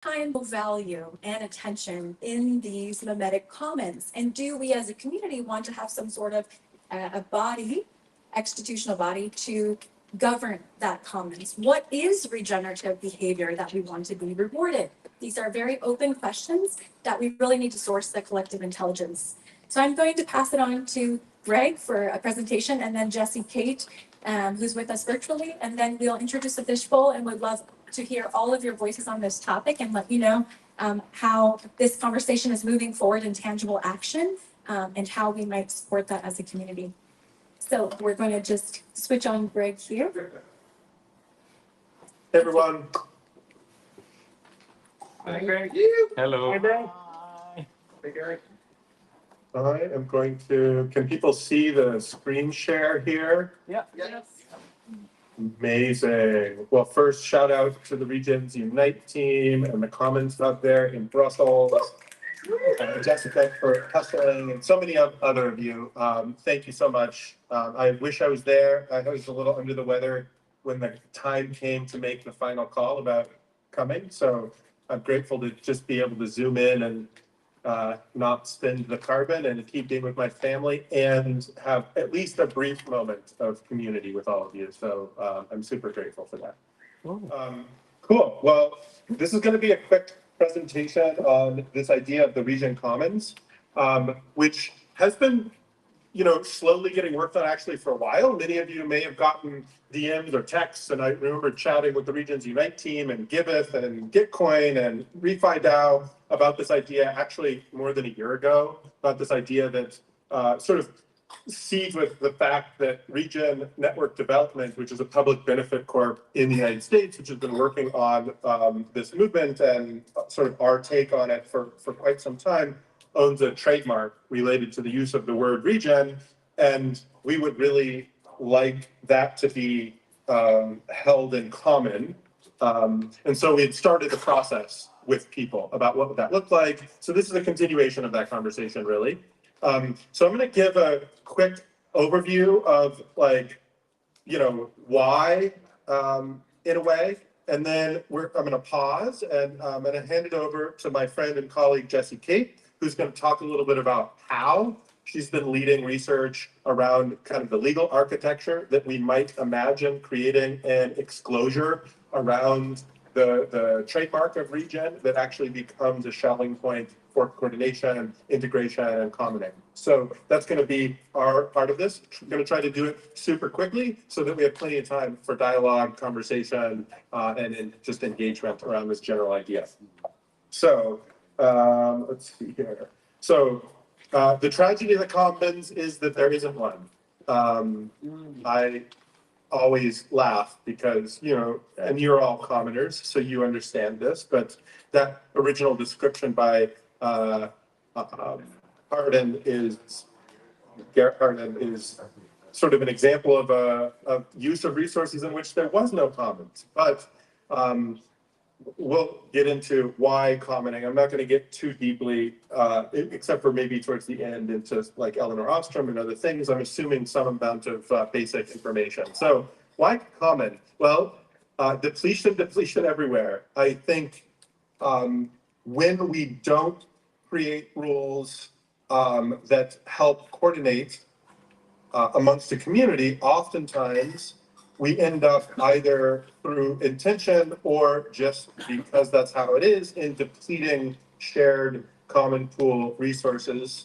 kind of value and attention in these mimetic commons? And do we as a community want to have some sort of a body, institutional body, to govern that commons? What is regenerative behavior that we want to be rewarded? These are very open questions that we really need to source the collective intelligence. So I'm going to pass it on to Greg for a presentation, and then Jesse Kate, who's with us virtually, and then we'll introduce the fishbowl, and would love to hear all of your voices on this topic and let you know how this conversation is moving forward in tangible action, and how we might support that as a community. So we're going to just switch on Greg here. Hey everyone. Hi, Greg. Hello. Hi, bro. Hey, Gary. I am going to, can people see the screen share here? Yeah. Yes. Amazing. Well, first, shout out to the Regions Unite team and the Commons out there in Brussels. And Jessica for hustling, and so many other of you. Thank you so much. I wish I was there. I was a little under the weather when the time came to make the final call about coming. So I'm grateful to just be able to zoom in and not spend the carbon and keep being with my family and have at least a brief moment of community with all of you. So I'm super grateful for that. Cool. Well, this is going to be a quick presentation on this idea of the REGEN Commons, which has been, slowly getting worked on actually for a while. Many of you may have gotten DMs or texts, and I remember chatting with the Regions Unite team and Giveth and Gitcoin and ReFi about this idea actually more than a year ago, about this idea that sort of seeds with the fact that REGEN Network Development, which is a public benefit corp in the United States, which has been working on this movement and sort of our take on it for quite some time, owns a trademark related to the use of the word regen, and we would really like that to be held in common. And so we had started the process with people about what would that look like. So this is a continuation of that conversation, really. So I'm going to give a quick overview of why, in a way, and then I'm going to pause and I'm going to hand it over to my friend and colleague, Jesse Kate, who's going to talk a little bit about how she's been leading research around kind of the legal architecture that we might imagine creating an exclosure around the trademark of REGEN that actually becomes a shelling point for coordination, integration, and commenting. So that's going to be our part of this. We're going to try to do it super quickly so that we have plenty of time for dialogue, conversation, and just engagement around this general idea. So let's see here. So the tragedy of the commons is that there isn't one. I always laugh because, and you're all commoners, so you understand this, but that original description by Garrett Hardin is sort of an example of a use of resources in which there was no commons. But we'll get into why commenting. I'm not going to get too deeply, except for maybe towards the end, into like Eleanor Ostrom and other things. I'm assuming some amount of basic information. So why comment? Well, depletion everywhere. I think when we don't create rules that help coordinate amongst the community, oftentimes we end up either through intention or just because that's how it is in depleting shared common pool resources.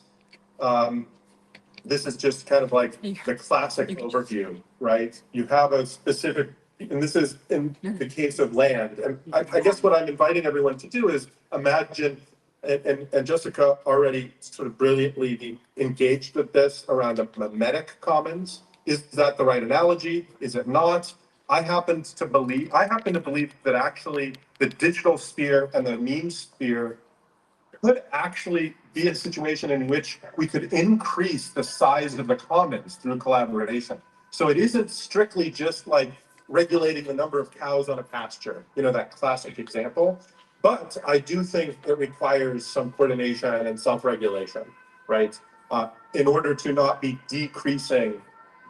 This is just kind of like the classic overview, right? You have a specific, and this is in the case of land. And I guess what I'm inviting everyone to do is imagine, and Jessica already sort of brilliantly engaged with this around a mimetic commons. Is that the right analogy? Is it not? I happen to believe that actually the digital sphere and the meme sphere could actually be a situation in which we could increase the size of the commons through collaboration. So it isn't strictly just like regulating the number of cows on a pasture, that classic example. But I do think it requires some coordination and self-regulation, right? In order to not be decreasing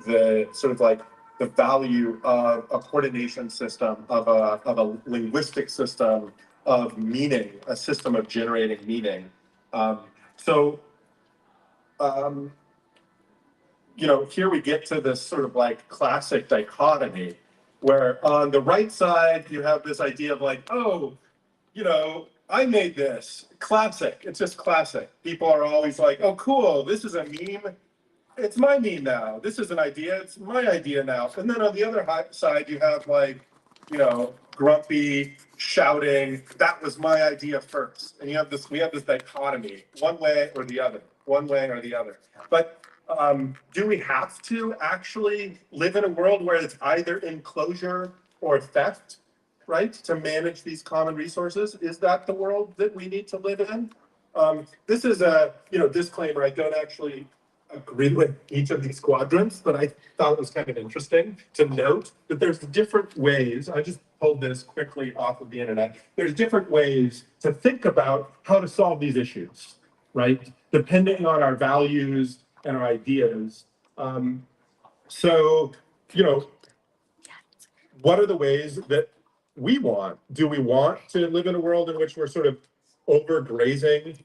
the sort of like the value of a coordination system, of a linguistic system, of meaning, a system of generating meaning. Um, so, um, here we get to this sort of like classic dichotomy where on the right side, you have this idea of like, oh, I made this classic. It's just classic. People are always like, oh, cool. This is a meme. It's my meme now. This is an idea. It's my idea now. And then on the other side, you have like, grumpy shouting. That was my idea first. And we have this dichotomy, one way or the other, one way or the other. But do we have to actually live in a world where it's either enclosure or theft, right? To manage these common resources? Is that the world that we need to live in? This is a, disclaimer. I don't actually agree with each of these quadrants, but I thought it was kind of interesting to note that there's different ways. I just pulled this quickly off of the internet. There's different ways to think about how to solve these issues, right? Depending on our values and our ideas. So, what are the ways that we want? Do we want to live in a world in which we're sort of overgrazing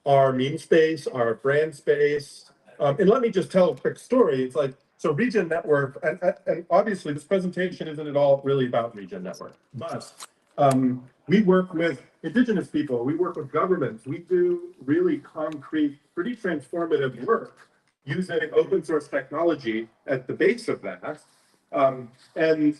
our meme space, our brand space? And let me just tell a quick story. It's like, so REGEN Network, and obviously this presentation isn't at all really about REGEN Network, but we work with Indigenous people, we work with governments, we do really concrete, pretty transformative work using open source technology at the base of that. And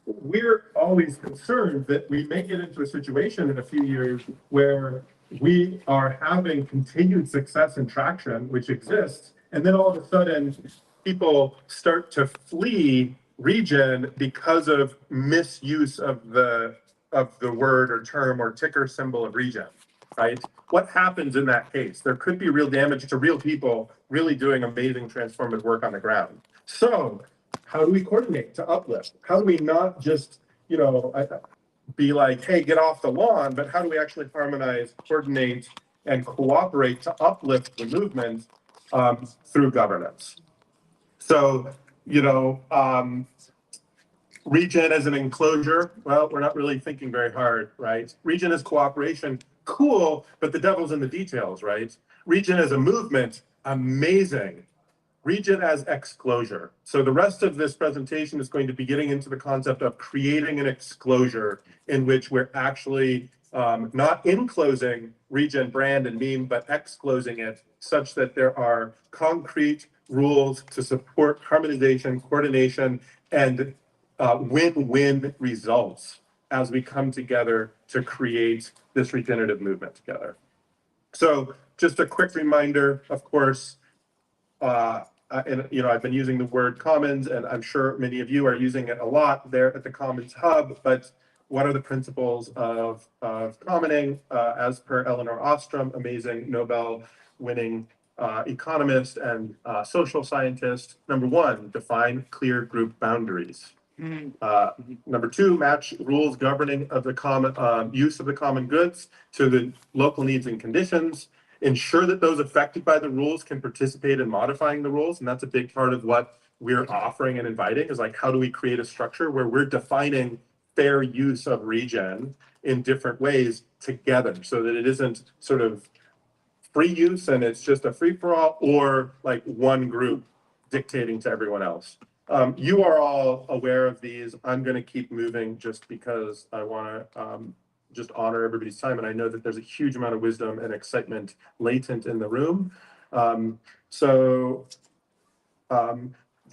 we're always concerned that we may get into a situation in a few years where we are having continued success and traction, which exists, and then all of a sudden people start to flee REGEN because of misuse of the word or term or ticker symbol of REGEN, right? What happens in that case? There could be real damage to real people really doing amazing transformative work on the ground. So how do we coordinate to uplift? How do we not just, be like, hey, get off the lawn, but how do we actually harmonize, coordinate, and cooperate to uplift the movement through governance? So, REGEN as an enclosure, well, we're not really thinking very hard, right? REGEN as cooperation, cool, but the devil's in the details, right? REGEN as a movement, amazing. REGEN as exclosure. So the rest of this presentation is going to be getting into the concept of creating an exclosure in which we're actually not enclosing REGEN brand and meme, but exclosing it such that there are concrete rules to support harmonization, coordination, and win-win results as we come together to create this regenerative movement together. So just a quick reminder, of course, I've been using the word commons, and I'm sure many of you are using it a lot there at the Commons Hub, but what are the principles of commoning as per Elinor Ostrom, amazing Nobel-winning economist and social scientist? Number one, define clear group boundaries. Number two, match rules governing of the common use of the common goods to the local needs and conditions. Ensure that those affected by the rules can participate in modifying the rules. And that's a big part of what we're offering and inviting is like, how do we create a structure where we're defining fair use of REGEN in different ways together so that it isn't sort of free use and it's just a free for all or like one group dictating to everyone else. You are all aware of these. I'm going to keep moving just because I want to just honor everybody's time. And I know that there's a huge amount of wisdom and excitement latent in the room. The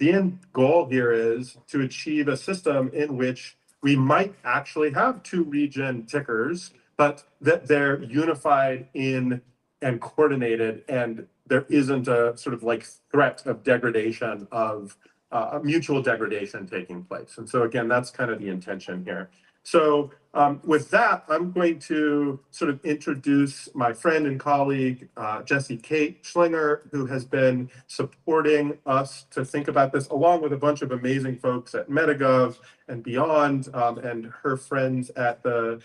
end goal here is to achieve a system in which we might actually have two REGEN tickers, but that they're unified in and coordinated, and there isn't a sort of like threat of degradation of a mutual degradation taking place. And so again, that's kind of the intention here. So with that, I'm going to sort of introduce my friend and colleague, Jessie Kate Schlinger, who has been supporting us to think about this, along with a bunch of amazing folks at MetaGov and beyond, and her friends at the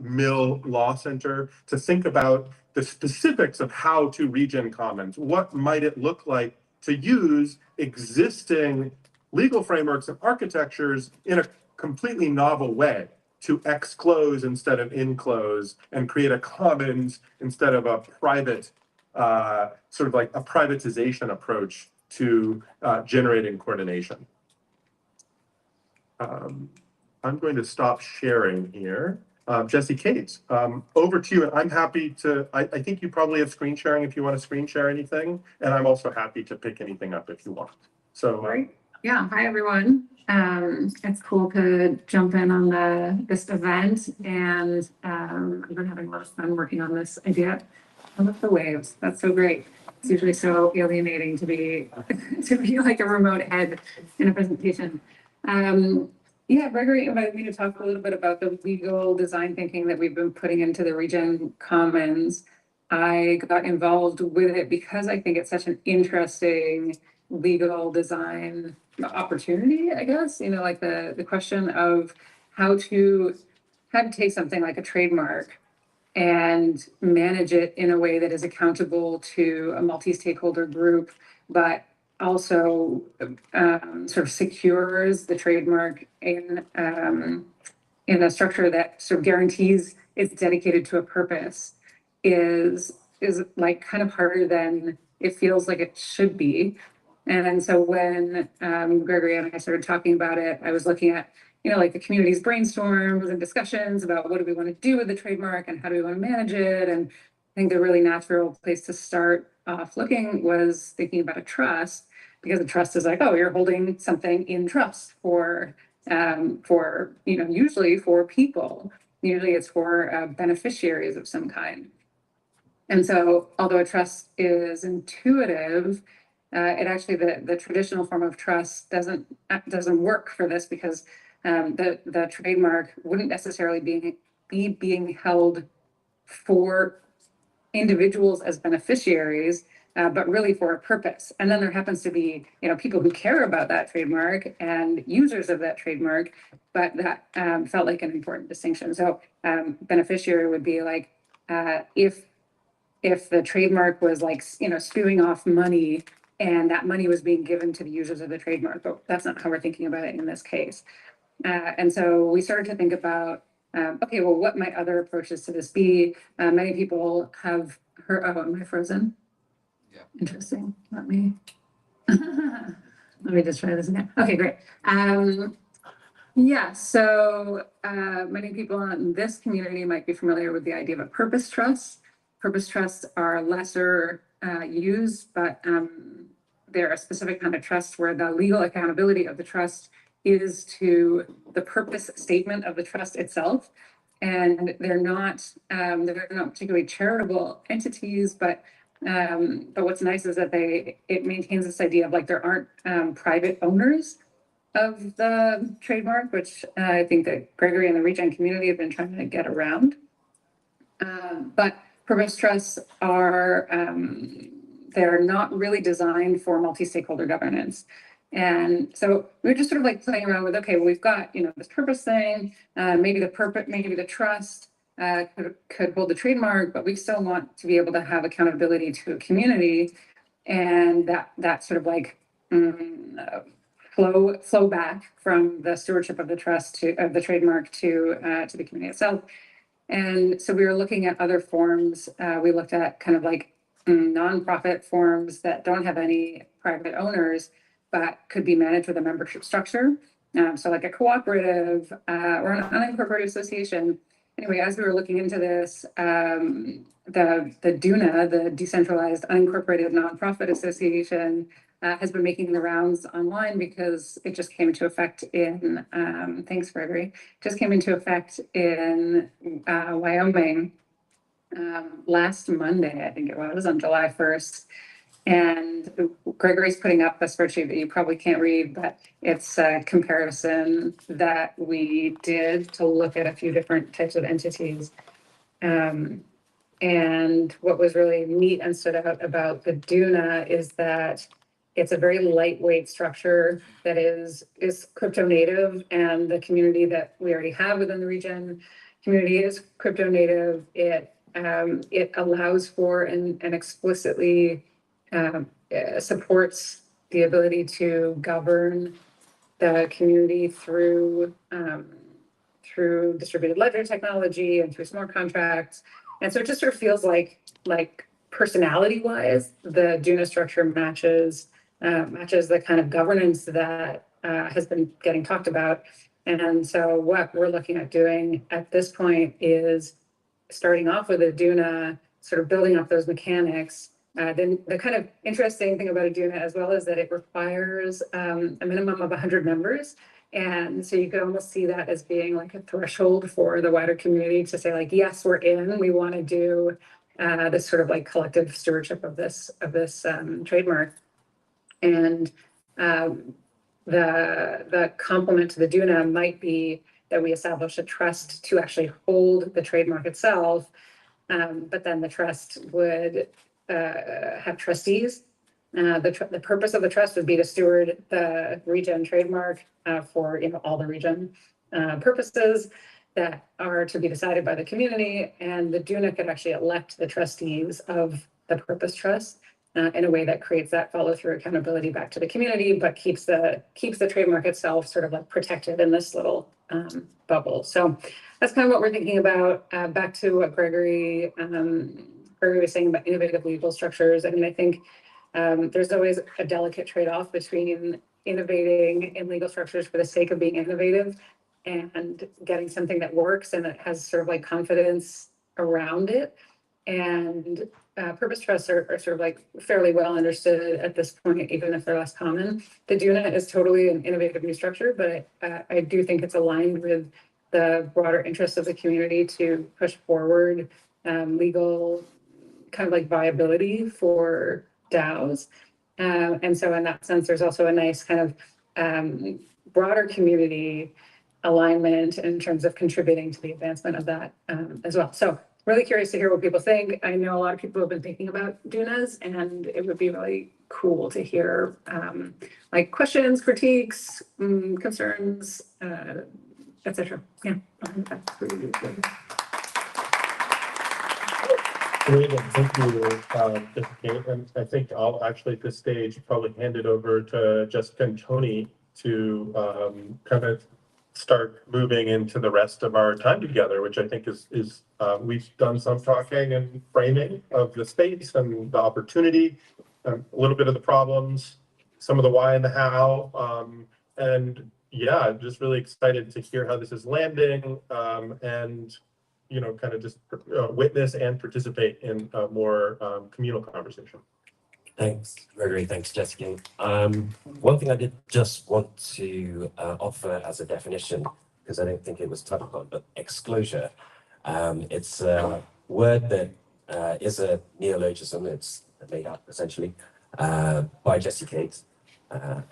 Mill Law Center, to think about the specifics of how to REGEN commons. What might it look like to use existing legal frameworks and architectures in a completely novel way, to exclose instead of enclose and create a commons instead of a private, sort of like a privatization approach to generating coordination. I'm going to stop sharing here. Jesse Kate, over to you. And I'm happy to, I think you probably have screen sharing if you want to screen share anything. And I'm also happy to pick anything up if you want. So, Great. Yeah, hi everyone. It's cool to jump in on this event, and I've been having a lot of fun working on this idea. I love the waves. That's so great. It's usually so alienating to be to be like a remote head in a presentation. Yeah, Gregory invited me to talk a little bit about the legal design thinking that we've been putting into the REGEN Commons. I got involved with it because I think it's such an interesting legal design opportunity, I guess. You know, like the question of how to take something like a trademark and manage it in a way that is accountable to a multi-stakeholder group, but also sort of secures the trademark in a structure that sort of guarantees it's dedicated to a purpose is like kind of harder than it feels like it should be. And so when Gregory and I started talking about it, I was looking at, you know, like the community's brainstorms and discussions about what do we want to do with the trademark and how do we want to manage it. And I think the really natural place to start off looking was thinking about a trust, because a trust is like, oh, you're holding something in trust for you know, usually for people. Usually it's for beneficiaries of some kind. And so, although a trust is intuitive, it actually the traditional form of trust doesn't work for this, because the trademark wouldn't necessarily be being held for individuals as beneficiaries, but really for a purpose. And then there happens to be, you know, people who care about that trademark and users of that trademark, but that felt like an important distinction. So beneficiary would be like if the trademark was like, you know, spewing off money and that money was being given to the users of the trademark, but that's not how we're thinking about it in this case. And so we started to think about, okay, well, what might other approaches to this be? Many people have heard, oh, am I frozen? Yeah. Interesting. Let me just try this again. Okay, great. Yeah, so many people in this community might be familiar with the idea of a purpose trust. Purpose trusts are lesser used, but they're a specific kind of trust where the legal accountability of the trust is to the purpose statement of the trust itself. And they're not particularly charitable entities, but what's nice is that it maintains this idea of like there aren't private owners of the trademark, which I think that Gregory and the REGEN community have been trying to get around. But purpose trusts are, they're not really designed for multi-stakeholder governance. And so we're just sort of like playing around with, okay, well, we've got, you know, this purpose thing, maybe the trust could hold the trademark, but we still want to be able to have accountability to a community, and that sort of like flow back from the stewardship of the trust of the trademark to the community itself. And so we were looking at other forms. We looked at kind of like nonprofit forms that don't have any private owners, but could be managed with a membership structure. So like a cooperative or an unincorporated association. Anyway, as we were looking into this, the DUNA, the Decentralized Unincorporated Nonprofit Association, has been making the rounds online because it just came into effect in, thanks Gregory, just came into effect in Wyoming last Monday, I think it was, on July 1st. And Gregory's putting up a spreadsheet that you probably can't read, but it's a comparison that we did to look at a few different types of entities. And what was really neat and stood out about the DUNA is that it's a very lightweight structure that is crypto native, and the community that we already have within the REGEN community is crypto native. It allows for and explicitly supports the ability to govern the community through through distributed ledger technology and through smart contracts. And so it just sort of feels like personality wise, the DUNA structure matches the kind of governance that has been getting talked about. And so what we're looking at doing at this point is starting off with a DUNA, sort of building up those mechanics. Then the kind of interesting thing about a DUNA as well is that it requires a minimum of 100 members. And so you could almost see that as being like a threshold for the wider community to say like, yes, we're in, we want to do this sort of like collective stewardship of this trademark. And the complement to the DUNA might be that we establish a trust to actually hold the trademark itself, but then the trust would have trustees. The purpose of the trust would be to steward the REGEN trademark for all the REGEN purposes that are to be decided by the community, and the DUNA could actually elect the trustees of the purpose trust in a way that creates that follow-through accountability back to the community, but keeps the trademark itself sort of like protected in this little bubble. So that's kind of what we're thinking about. Back to what Gregory was saying about innovative legal structures. I mean, I think there's always a delicate trade-off between innovating in legal structures for the sake of being innovative and getting something that works and that has sort of like confidence around it. And purpose trusts are sort of like fairly well understood at this point, even if they're less common. The DUNA is totally an innovative new structure, but I do think it's aligned with the broader interests of the community to push forward legal kind of like viability for DAOs. And so in that sense, there's also a nice kind of broader community alignment in terms of contributing to the advancement of that as well. So really curious to hear what people think. I know a lot of people have been thinking about DUNAs, and it would be really cool to hear like questions, critiques, concerns, etc. Yeah. Great, and thank you, Jessica. And I think I'll actually at this stage probably hand it over to Jessica and Tony to kind of start moving into the rest of our time together, which I think is we've done some talking and framing of the space and the opportunity, a little bit of the problems, some of the why and the how, and yeah, I'm just really excited to hear how this is landing, and kind of just witness and participate in a more communal conversation. Thanks, Gregory. Thanks, Jessica. One thing I did just want to offer as a definition, because I don't think it was touched upon, but exclosure. It's a word that is a neologism. It's made up essentially by Jessie Kate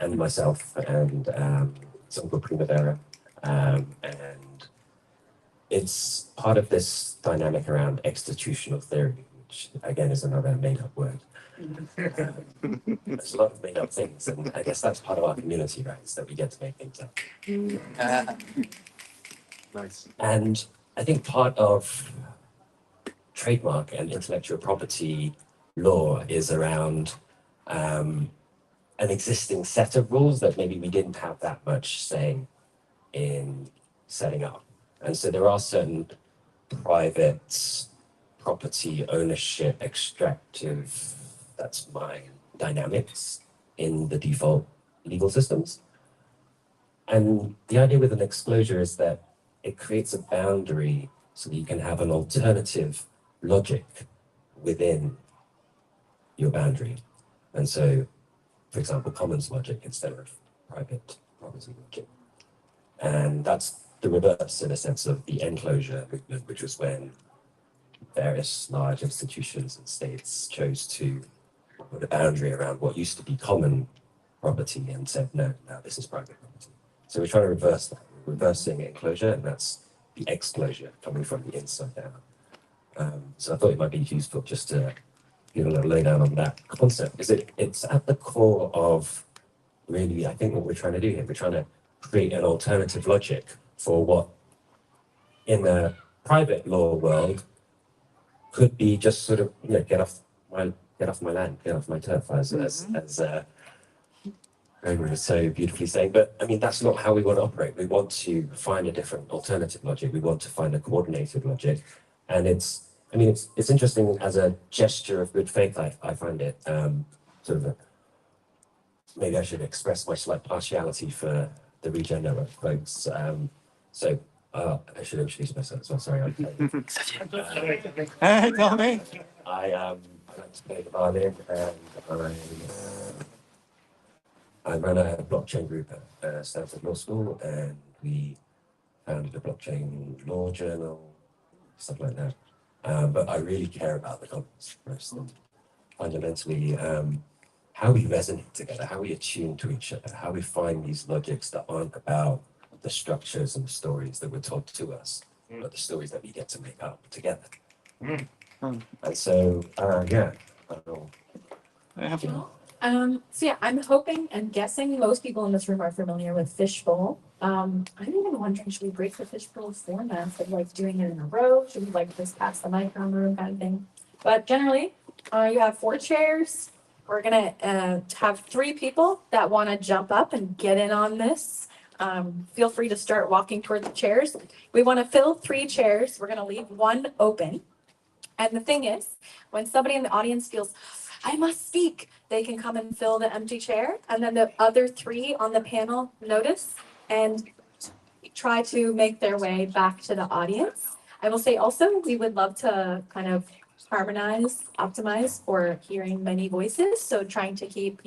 and myself and someone called Primavera. And it's part of this dynamic around exstitutional theory, which again is another made up word. There's a lot of made up things, and I guess that's part of our community, right? Is that we get to make things up. Nice. And I think part of trademark and intellectual property law is around an existing set of rules that maybe we didn't have that much say in setting up. And so there are certain private property ownership extractive, that's my dynamics in the default legal systems. And the idea with an exclosure is that it creates a boundary so that you can have an alternative logic within your boundary. And so, for example, commons logic instead of private property logic. And that's the reverse in a sense of the enclosure movement, which was when various large institutions and states chose to put a boundary around what used to be common property and said, no, now this is private property. So we're trying to reverse that. We're reversing enclosure, and that's the exclosure coming from the inside down. So I thought it might be useful just to give a little lowdown on that concept, because it's at the core of really, I think, what we're trying to do here. We're trying to create an alternative logic for what in the private law world could be just sort of, get off my land, get off my turf, as Gregory was so beautifully saying, but I mean, that's not how we want to operate. We want to find a different alternative logic. We want to find a coordinated logic. And I mean, it's interesting as a gesture of good faith. I find it sort of maybe I should express my slight partiality for the Regen Network folks. So I should introduce myself as well. Sorry. Hey, Tommy. I like to play the violin, and I run a blockchain group at Stanford Law School, and we founded a blockchain law journal, stuff like that. But I really care about the commons first, and fundamentally how we resonate together, how we attune to each other, how we find these logics that aren't about the structures and the stories that were told to us, but the stories that we get to make up together. And so, yeah, I don't know. So yeah, I'm hoping and guessing most people in this room are familiar with fishbowl. I'm even wondering, should we break the fishbowl format of like doing it in a row? Should we like just pass the mic around the room kind of thing? But generally, you have 4 chairs. We're gonna have 3 people that want to jump up and get in on this. Feel free to start walking toward the chairs. We want to fill 3 chairs. We're gonna leave 1 open. And the thing is, when somebody in the audience feels, I must speak, they can come and fill the empty chair. And then the other 3 on the panel notice and try to make their way back to the audience. I will say also, we would love to kind of harmonize, optimize for hearing many voices. So trying to keep,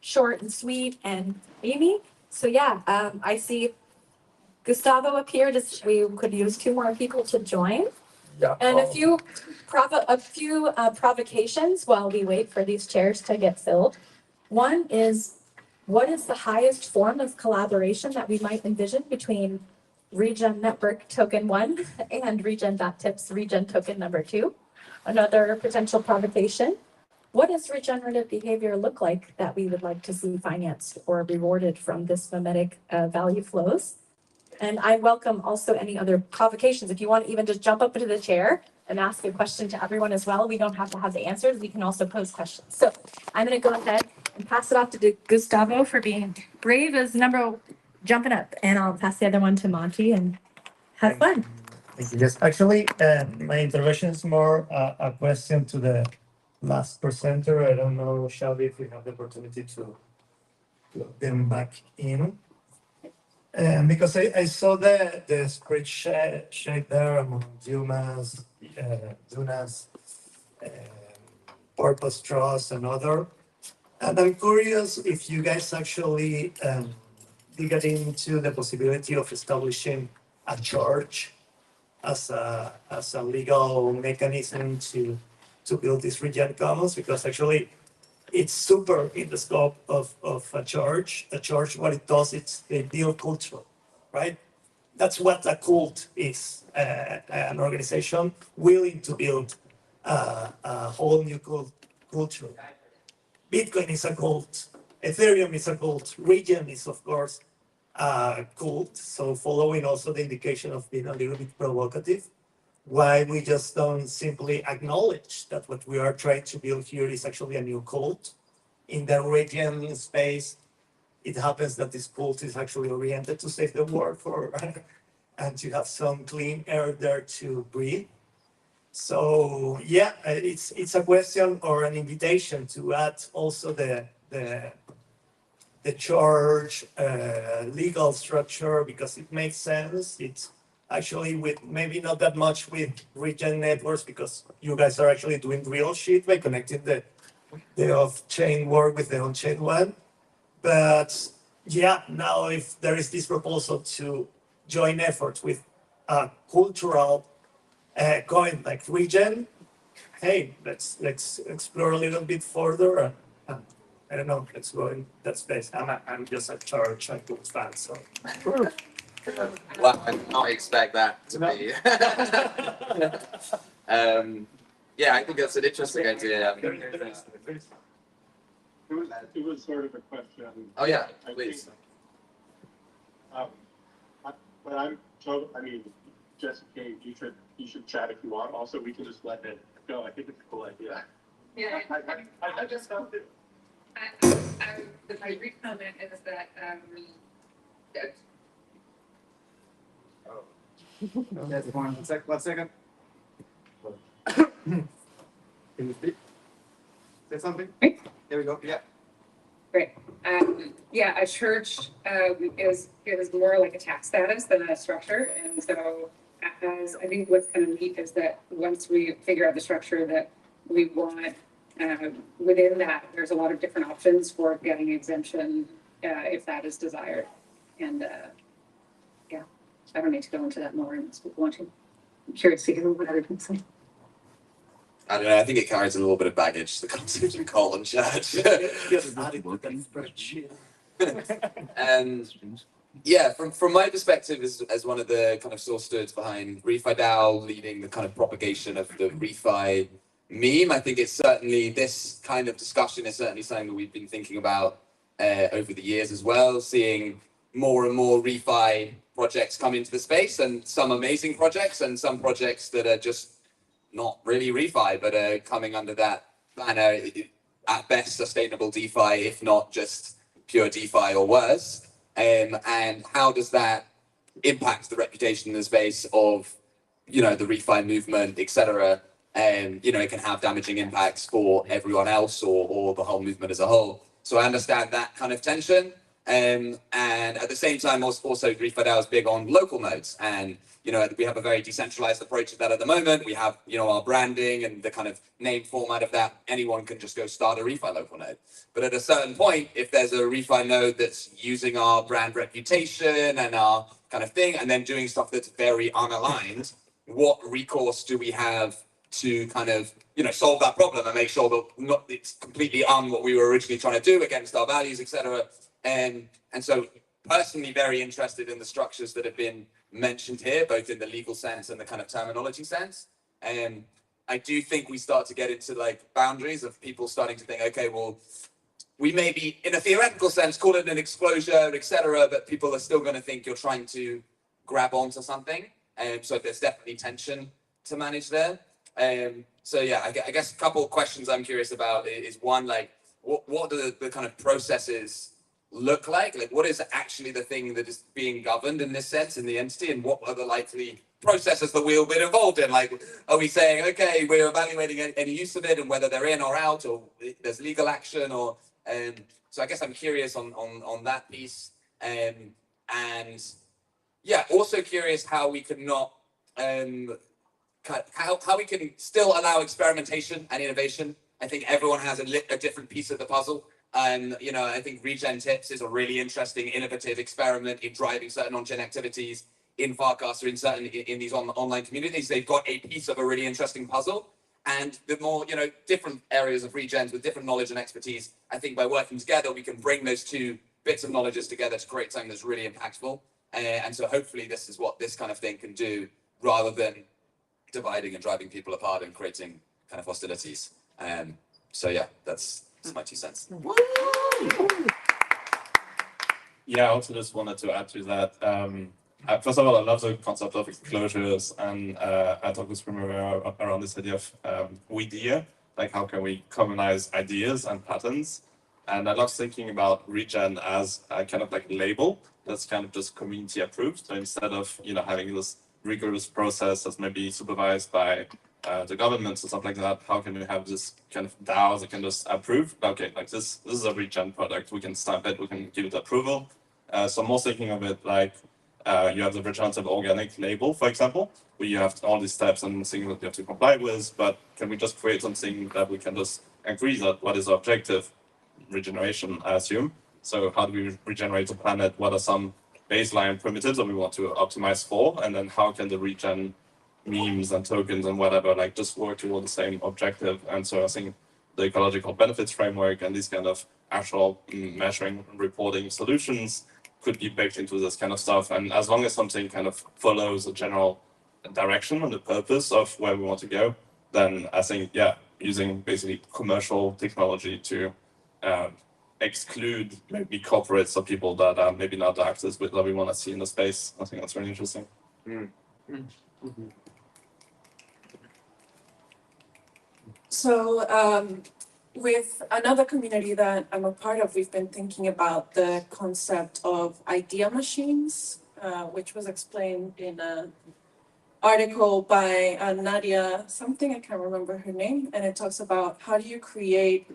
short and sweet and Amy. So yeah, I see Gustavo up here. We could use 2 more people to join. Yeah. And a few provocations while we wait for these chairs to get filled. One is, what is the highest form of collaboration that we might envision between Regen Network Token 1 and Regen.tips Regen Token number 2? Another potential provocation. What does regenerative behavior look like that we would like to see financed or rewarded from this mimetic value flows? And I welcome also any other provocations. If you want to even just jump up into the chair and ask a question to everyone as well, we don't have to have the answers. We can also pose questions. So I'm going to go ahead and pass it off to Gustavo for being brave as jumping up. And I'll pass the other one to Monty and have fun. Thank you. Yes, actually, my intervention is more a question to the last presenter. I don't know, Shelby, if we have the opportunity to plug them back in. Because I saw the spreadsheet there among Duna's, Purpose Trust and other. And I'm curious if you guys actually dig into the possibility of establishing a charge as a legal mechanism to build these regen commons, because actually it's super in the scope of a charge. A charge, what it does, they build culture, right? That's what a cult is, an organization willing to build a whole new culture. Bitcoin is a cult. Ethereum is a cult. Regen is, of course, a cult. So following also the indication of being a little bit provocative, why we just don't simply acknowledge that what we are trying to build here is actually a new cult. In the Regen space, it happens that this cult is actually oriented to save the world and to have some clean air there to breathe. So yeah, it's a question or an invitation to add also the charge legal structure, because it makes sense. It's actually with maybe not that much with Regen networks, because you guys are actually doing real shit by connecting the off-chain work with the on-chain one. But yeah, now if there is this proposal to join efforts with a cultural coin like Regen, hey, let's explore a little bit further and I don't know, let's go in that space. I'm just a charge and cool fan, so. Well, I did not expect that to be. Yeah, I think that's an interesting idea. It was sort of a question. Oh yeah, I please. think, but I'm told, I mean, Jessica, you should chat if you want. Also, we can just let it go. I think it's a cool idea. Yeah. I just felt it. My brief comment is that, Yes, one second. Can you speak? Say something? Hey. There we go, yeah. great. Yeah, a church is more like a tax status than a structure, and so as I think what's kind of neat is that once we figure out the structure that we want, within that, there's a lot of different options for getting exemption if that is desired, and yeah, I don't need to go into that more unless people want to. I'm curious to hear what other people say. I don't know. I think it carries a little bit of baggage. The concept of call and church. And yeah, from my perspective, as one of the kind of source stewards behind Refi DAO, leading the kind of propagation of the Refi meme, I think it's certainly this kind of discussion is certainly something that we've been thinking about over the years as well. Seeing more and more Refi projects come into the space, and some amazing projects, and some projects that are just not really refi, but coming under that banner, at best sustainable DeFi, if not just pure DeFi or worse. And how does that impact the reputation in the space of, the refi movement, etc. And, it can have damaging impacts for everyone else or the whole movement as a whole. So I understand that kind of tension. And at the same time, also refi DAO is big on local nodes, and we have a very decentralized approach to that at the moment. We have our branding and the kind of name format of that. Anyone can just go start a refi local node. But at a certain point, if there's a refi node that's using our brand reputation and our kind of thing, and then doing stuff that's very unaligned, what recourse do we have to kind of solve that problem and make sure that it's completely what we were originally trying to do against our values, etc. And so personally very interested in the structures that have been mentioned here, both in the legal sense and the kind of terminology sense. And I do think we start to get into like boundaries of people starting to think, okay, well, we may be in a theoretical sense call it an exposure, etc., but people are still going to think you're trying to grab onto something. So there's definitely tension to manage there. So yeah, I guess a couple of questions I'm curious about is one, like what do the kind of processes look like? Like, what is actually the thing that is being governed in this sense in the entity, and what are the likely processes that we'll be involved in? Like, are we saying, okay, we're evaluating any use of it and whether they're in or out, or there's legal action, or so I guess I'm curious on that piece, and yeah, also curious how we could not how we can still allow experimentation and innovation. I think everyone has a different piece of the puzzle. And, I think Regen Tips is a really interesting, innovative experiment in driving certain on-chain activities in Farcast or in these online communities. They've got a piece of a really interesting puzzle. And the more, different areas of Regens with different knowledge and expertise, I think by working together, we can bring those two bits of knowledge together to create something that's really impactful. And so hopefully this is what this kind of thing can do, rather than dividing and driving people apart and creating kind of hostilities. So yeah, that's my 2 cents. Yeah, I also just wanted to add to that. First of all, I love the concept of exposures, and I talked with Primavera around this idea of idea, like how can we commonize ideas and patterns. And I love thinking about Regen as a kind of like label that's kind of just community approved. So instead of having this rigorous process that's maybe supervised by the governments or something like that, how can we have this kind of DAO that can just approve? Okay, like this is a Regen product. We can stamp it. We can give it approval. So I'm more thinking of it like you have the regenerative organic label, for example, where you have all these steps and things that you have to comply with. But can we just create something that we can just agree that what is the objective? Regeneration, I assume. So how do we regenerate the planet? What are some baseline primitives that we want to optimize for? And then how can the regen memes and tokens and whatever like just work toward the same objective? And so I think the ecological benefits framework and these kind of actual measuring and reporting solutions could be baked into this kind of stuff. And as long as something kind of follows a general direction and the purpose of where we want to go, then I think, yeah, using basically commercial technology to exclude maybe corporates or people that are maybe not the actors that we want to see in the space. I think that's really interesting. So with another community that I'm a part of, we've been thinking about the concept of idea machines, which was explained in an article by Nadia, something, I can't remember her name, and it talks about how do you create,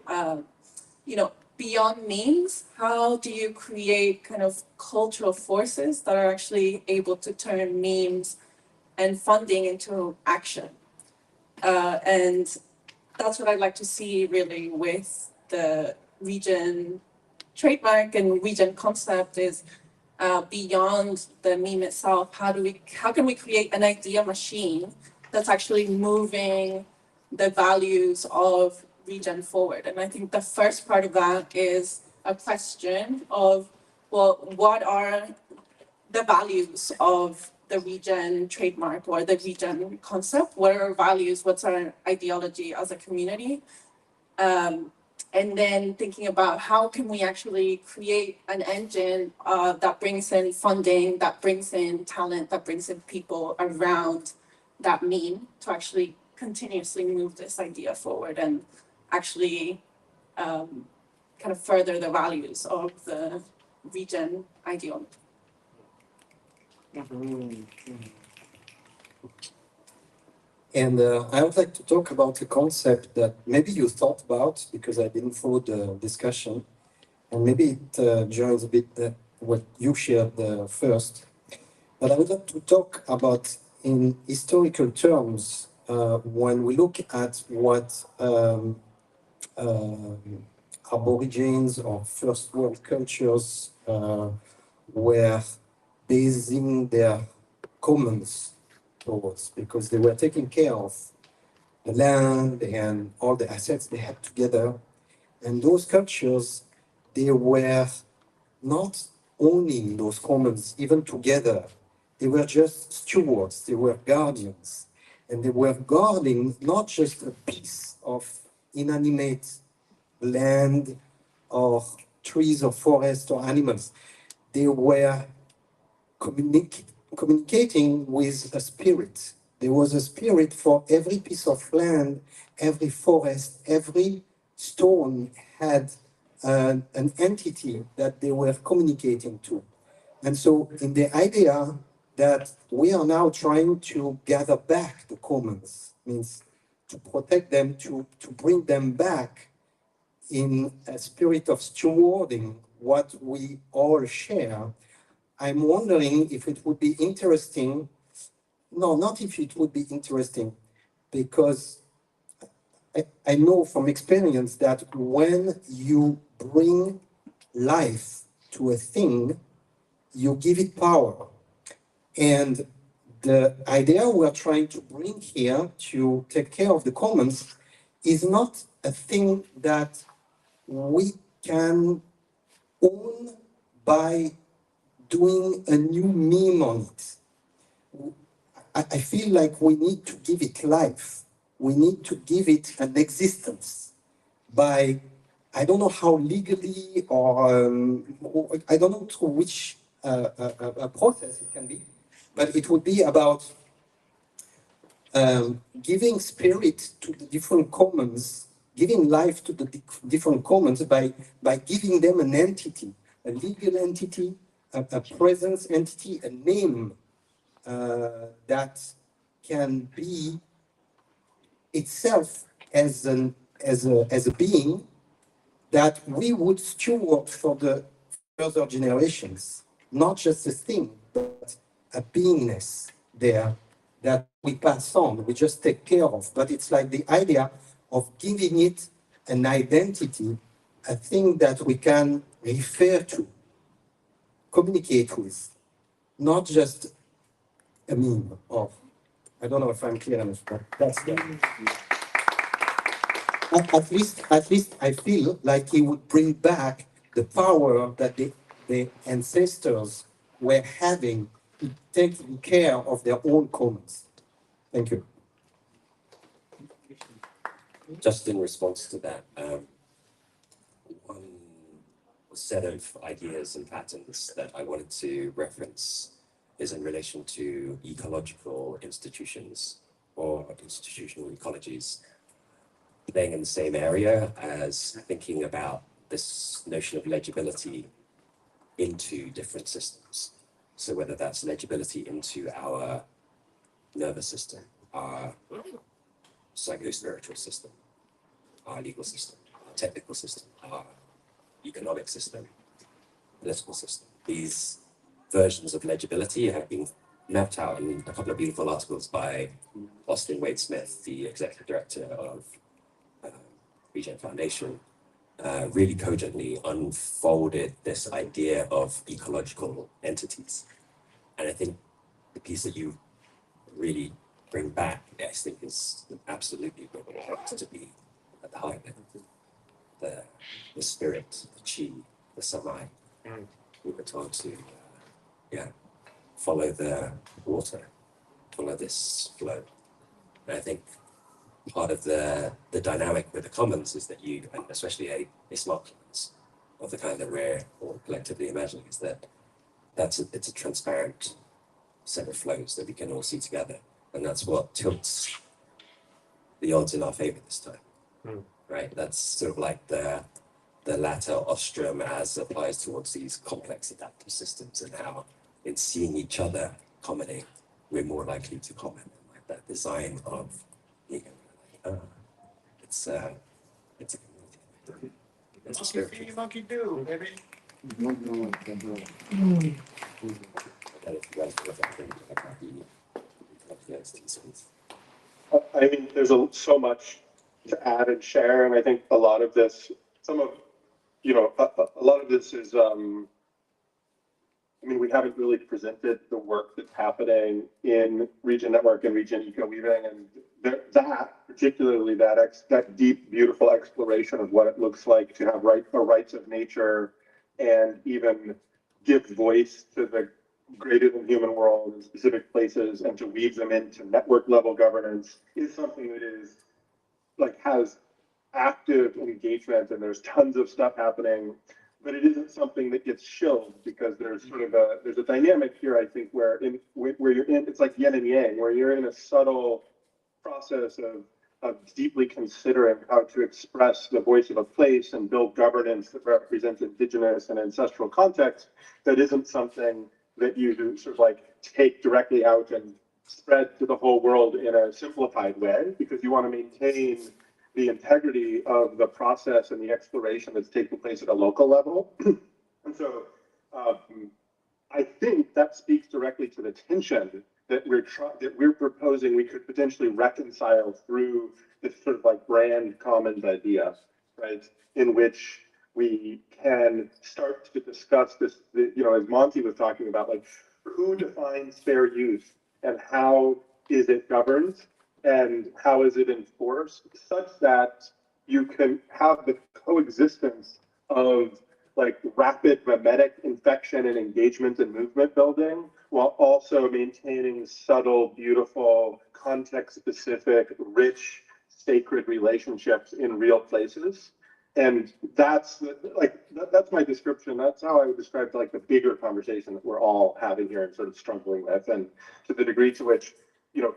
beyond memes, how do you create kind of cultural forces that are actually able to turn memes and funding into action. And that's what I'd like to see really with the region trademark and region concept is beyond the meme itself. How can we create an idea machine that's actually moving the values of region forward? And I think the first part of that is a question of, well, what are the values of the region trademark or the region concept? What are our values? What's our ideology as a community? And then thinking about how can we actually create an engine that brings in funding, that brings in talent, that brings in people around that meme to actually continuously move this idea forward and actually kind of further the values of the region ideology. And I would like to talk about a concept that maybe you thought about because I didn't follow the discussion, and maybe it joins a bit what you shared first. But I would like to talk about in historical terms when we look at what Aborigines or first world cultures were basing their commons towards, because they were taking care of the land and all the assets they had together. And those cultures, they were not owning those commons even together. They were just stewards, they were guardians. And they were guarding not just a piece of inanimate land or trees or forest or animals. They were communicating with a spirit. There was a spirit for every piece of land, every forest, every stone had an entity that they were communicating to. And so in the idea that we are now trying to gather back the commons, means to protect them, to bring them back in a spirit of stewarding what we all share, I'm wondering if it would be interesting. No, not if it would be interesting, because I know from experience that when you bring life to a thing, you give it power. And the idea we're trying to bring here to take care of the commons is not a thing that we can own by doing a new meme on it. I feel like we need to give it life. We need to give it an existence by, I don't know how legally or I don't know through which process it can be, but it would be about giving spirit to the different commons, giving life to the different commons by giving them an entity, a legal entity, a presence entity, a name that can be itself as a being that we would steward for the further generations, not just a thing, but a beingness there that we pass on, we just take care of. But it's like the idea of giving it an identity, a thing that we can refer to, communicate with, not just a meme of. I don't know if I'm clear enough, but that's the. At least I feel like he would bring back the power that the ancestors were having to taking care of their own commons. Thank you. Just in response to that, one set of ideas and patterns that I wanted to reference is in relation to ecological institutions or institutional ecologies. playing in the same area as thinking about this notion of legibility into different systems. So whether that's legibility into our nervous system, our psycho-spiritual system, our legal system, our technical system, our economic system, political system. These versions of legibility have been mapped out in a couple of beautiful articles by Austin Wade Smith, the executive director of REGEN Foundation, really cogently unfolded this idea of ecological entities. And I think the piece that you really bring back, I think, is absolutely what it has to be at the heart of it. The spirit, the chi, the samai. We were told to, follow the water, follow this flow. And I think part of the dynamic with the commons is that you, and especially a smart commons of the kind that we're all collectively imagining, is that it's a transparent set of flows that we can all see together. And that's what tilts the odds in our favor this time. Right? That's sort of like the latter ostrum as applies towards these complex adaptive systems, and how in seeing each other commenting, we're more likely to comment. Like that design of, it's a community. It's a spiritual. Monkey do, baby. That if you guys feel like I mean, there's so much to add and share, and I think a lot of this, a lot of this is, I mean, we haven't really presented the work that's happening in REGEN Network and REGEN Eco-Weaving, and particularly that deep, beautiful exploration of what it looks like to have rights of nature, and even give voice to the greater than human world in specific places, and to weave them into network level governance, is something that is has active engagement, and there's tons of stuff happening, but it isn't something that gets shilled, because there's sort of there's a dynamic here, I think, where you're in, it's like yin and yang, where you're in a subtle process of deeply considering how to express the voice of a place and build governance that represents indigenous and ancestral context, that isn't something that you sort of take directly out and spread to the whole world in a simplified way, because you want to maintain the integrity of the process and the exploration that's taking place at a local level. And so I think that speaks directly to the tension that we're proposing we could potentially reconcile through this sort of brand commons idea, right? In which we can start to discuss this, as Monty was talking about, who defines fair use, and how is it governed, and how is it enforced, such that you can have the coexistence of rapid mimetic infection and engagement and movement building, while also maintaining subtle, beautiful, context-specific, rich, sacred relationships in real places. And that's that's my description. That's how I would describe the bigger conversation that we're all having here and sort of struggling with. And to the degree to which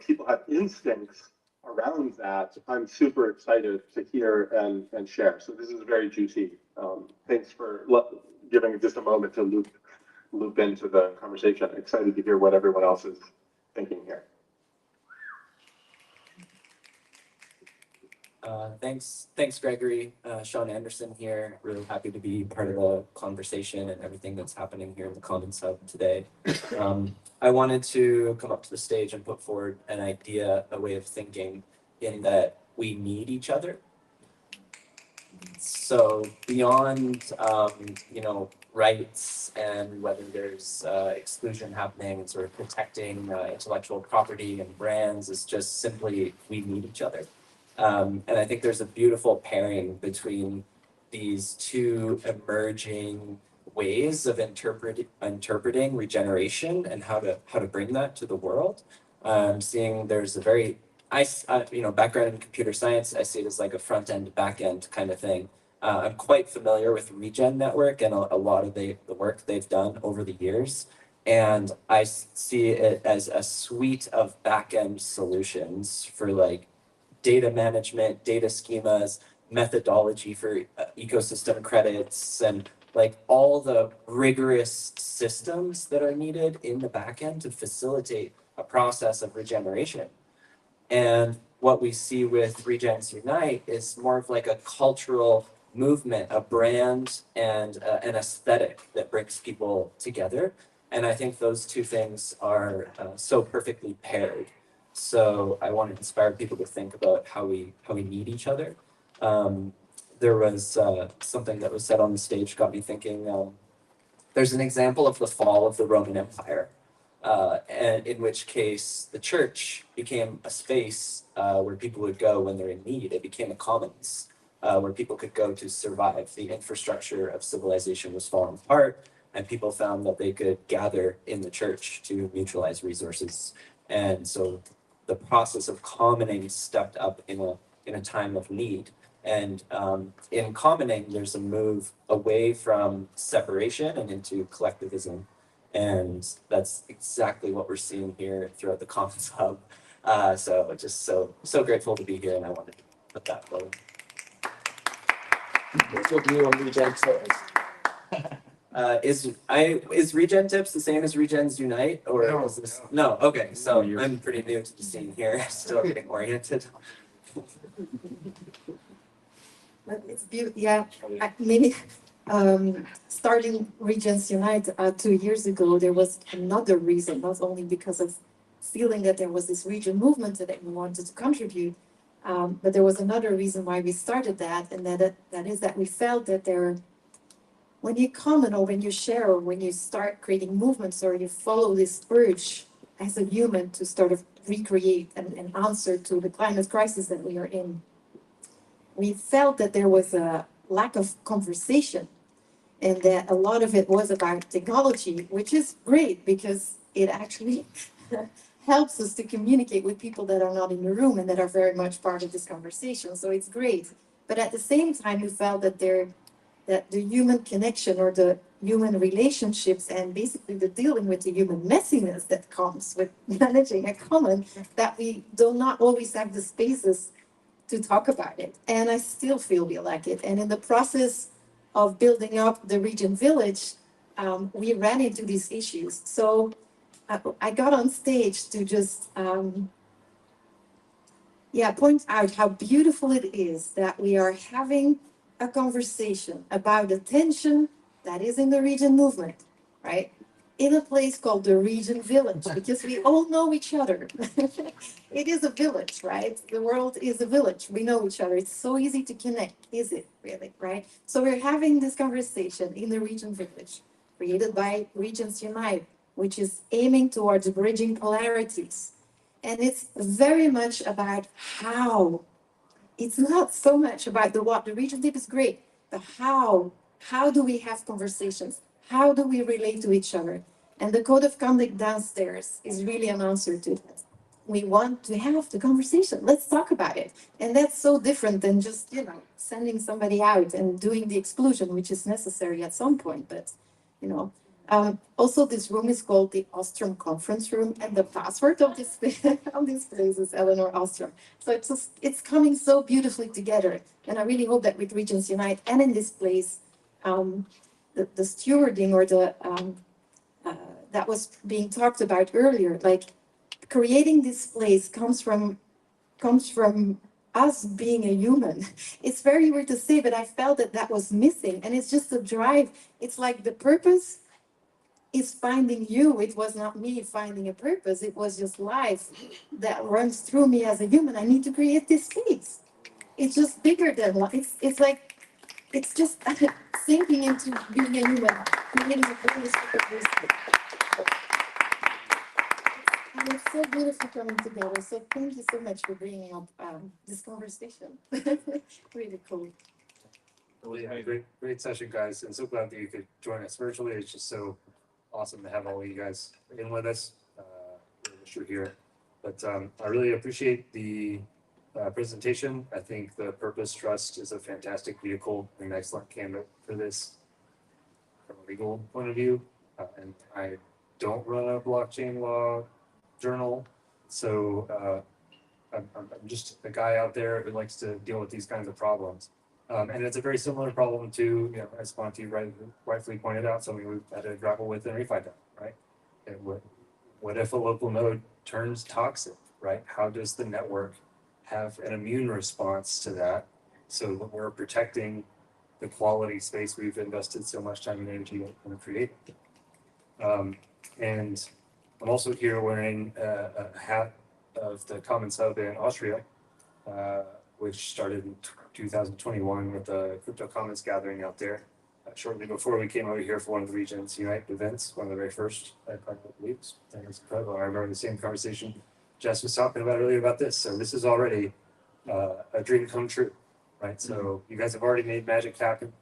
people have instincts around that, I'm super excited to hear and share. So this is very juicy. Thanks for giving just a moment to loop into the conversation. Excited to hear what everyone else is thinking here. Thanks, Gregory. Sean Anderson here. Really happy to be part of the conversation and everything that's happening here in the Commons Hub today. I wanted to come up to the stage and put forward an idea, a way of thinking, in that we need each other. So beyond, rights and whether there's exclusion happening, sort of protecting intellectual property and brands, is just simply we need each other. And I think there's a beautiful pairing between these two emerging ways of interpreting regeneration and how to bring that to the world. Seeing there's a very background in computer science. I see it as like a front end, back end kind of thing. I'm quite familiar with REGEN Network and a lot of the work they've done over the years. And I see it as a suite of back end solutions for data management, data schemas, methodology for ecosystem credits, and like all the rigorous systems that are needed in the back end to facilitate a process of regeneration. And what we see with Regens Unite is more of like a cultural movement, a brand, and an aesthetic that brings people together. And I think those two things are so perfectly paired. So I want to inspire people to think about how we need each other. There was something that was said on the stage got me thinking. There's an example of the fall of the Roman Empire, and in which case the church became a space where people would go when they're in need. It became a commons where people could go to survive. The infrastructure of civilization was falling apart, and people found that they could gather in the church to mutualize resources. And so the process of commoning stepped up in a time of need. And in commoning, there's a move away from separation and into collectivism. And that's exactly what we're seeing here throughout the Commons Hub. So just so grateful to be here, and I wanted to put that forward. What's your view on Regen Tips? Is Regen Tips the same as Regens Unite, or No, is this no? Okay, so I'm pretty new to the scene here, still getting oriented. But it's beautiful, yeah. Maybe starting Regens Unite 2 years ago, there was another reason, not only because of feeling that there was this region movement that we wanted to contribute, but there was another reason why we started that, and that is that we felt that when you comment or when you share or when you start creating movements or you follow this urge as a human to sort of recreate and answer to the climate crisis that we are in, we felt that there was a lack of conversation and that a lot of it was about technology, which is great because it actually helps us to communicate with people that are not in the room and that are very much part of this conversation. So it's great. But at the same time, we felt that the human connection or the human relationships and basically the dealing with the human messiness that comes with managing a common, that we do not always have the spaces to talk about it. And I still feel we lack it. And in the process of building up the Regen Village, we ran into these issues. So I got on stage to just point out how beautiful it is that we are having a conversation about the tension that is in the Regen movement, right? In a place called the Regen Village, because we all know each other. It is a village, right? The world is a village. We know each other. It's so easy to connect, is it really, right? So we're having this conversation in the Regen Village, created by Regens Unite, which is aiming towards bridging polarities. And it's very much about how. It's not so much about the what. The Regen tip is great, but how. How do we have conversations? How do we relate to each other? And the code of conduct downstairs is really an answer to that. We want to have the conversation. Let's talk about it. And that's so different than just, sending somebody out and doing the exclusion, which is necessary at some point. But, also this room is called the Ostrom Conference Room, and the password of this place is Eleanor Ostrom. So it's coming so beautifully together. And I really hope that with Regens Unite and in this place, the stewarding or that was being talked about earlier, like creating this place comes from us being a human. It's very weird to say, but I felt that was missing, and it's just a drive. It's like the purpose is finding you. It was not me finding a purpose. It was just life that runs through me as a human. I need to create this space. It's just bigger than life. It's just sinking into being a human, creating a very specific space. And it's so beautiful coming together. So thank you so much for bringing up this conversation. Really cool. Really had a great session, guys, and so glad that you could join us virtually. It's just so awesome to have all of you guys in with us. We wish you're here, but I really appreciate the presentation. I think the Purpose Trust is a fantastic vehicle and an excellent candidate for this from a legal point of view. And I don't run a blockchain law journal, so I'm just a guy out there who likes to deal with these kinds of problems. And it's a very similar problem to, you know, as Monty rightfully pointed out, something we've had to grapple with in refi down, right? And what if a local node turns toxic, right? How does the network have an immune response to that so that we're protecting the quality space we've invested so much time and energy in creating? And I'm also here wearing a hat of the Commons Hub in Austria, which started in 2021 with the Crypto Commons gathering out there. Shortly before we came over here for one of the Regions Unite events, one of the very first, I believe. And it's incredible. I remember the same conversation Jess was talking about earlier about this. So this is already a dream come true, right? So you guys have already made magic happen.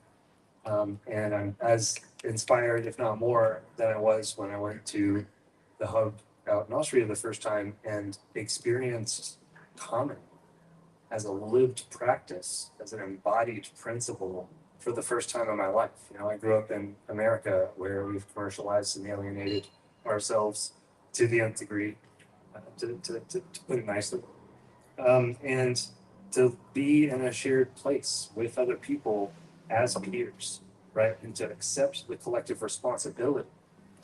And I'm as inspired, if not more, than I was when I went to the hub out in Austria the first time and experienced common as a lived practice, as an embodied principle for the first time in my life. You know, I grew up in America where we've commercialized and alienated ourselves to the nth degree, to put it nicely. And to be in a shared place with other people as peers, right? And to accept the collective responsibility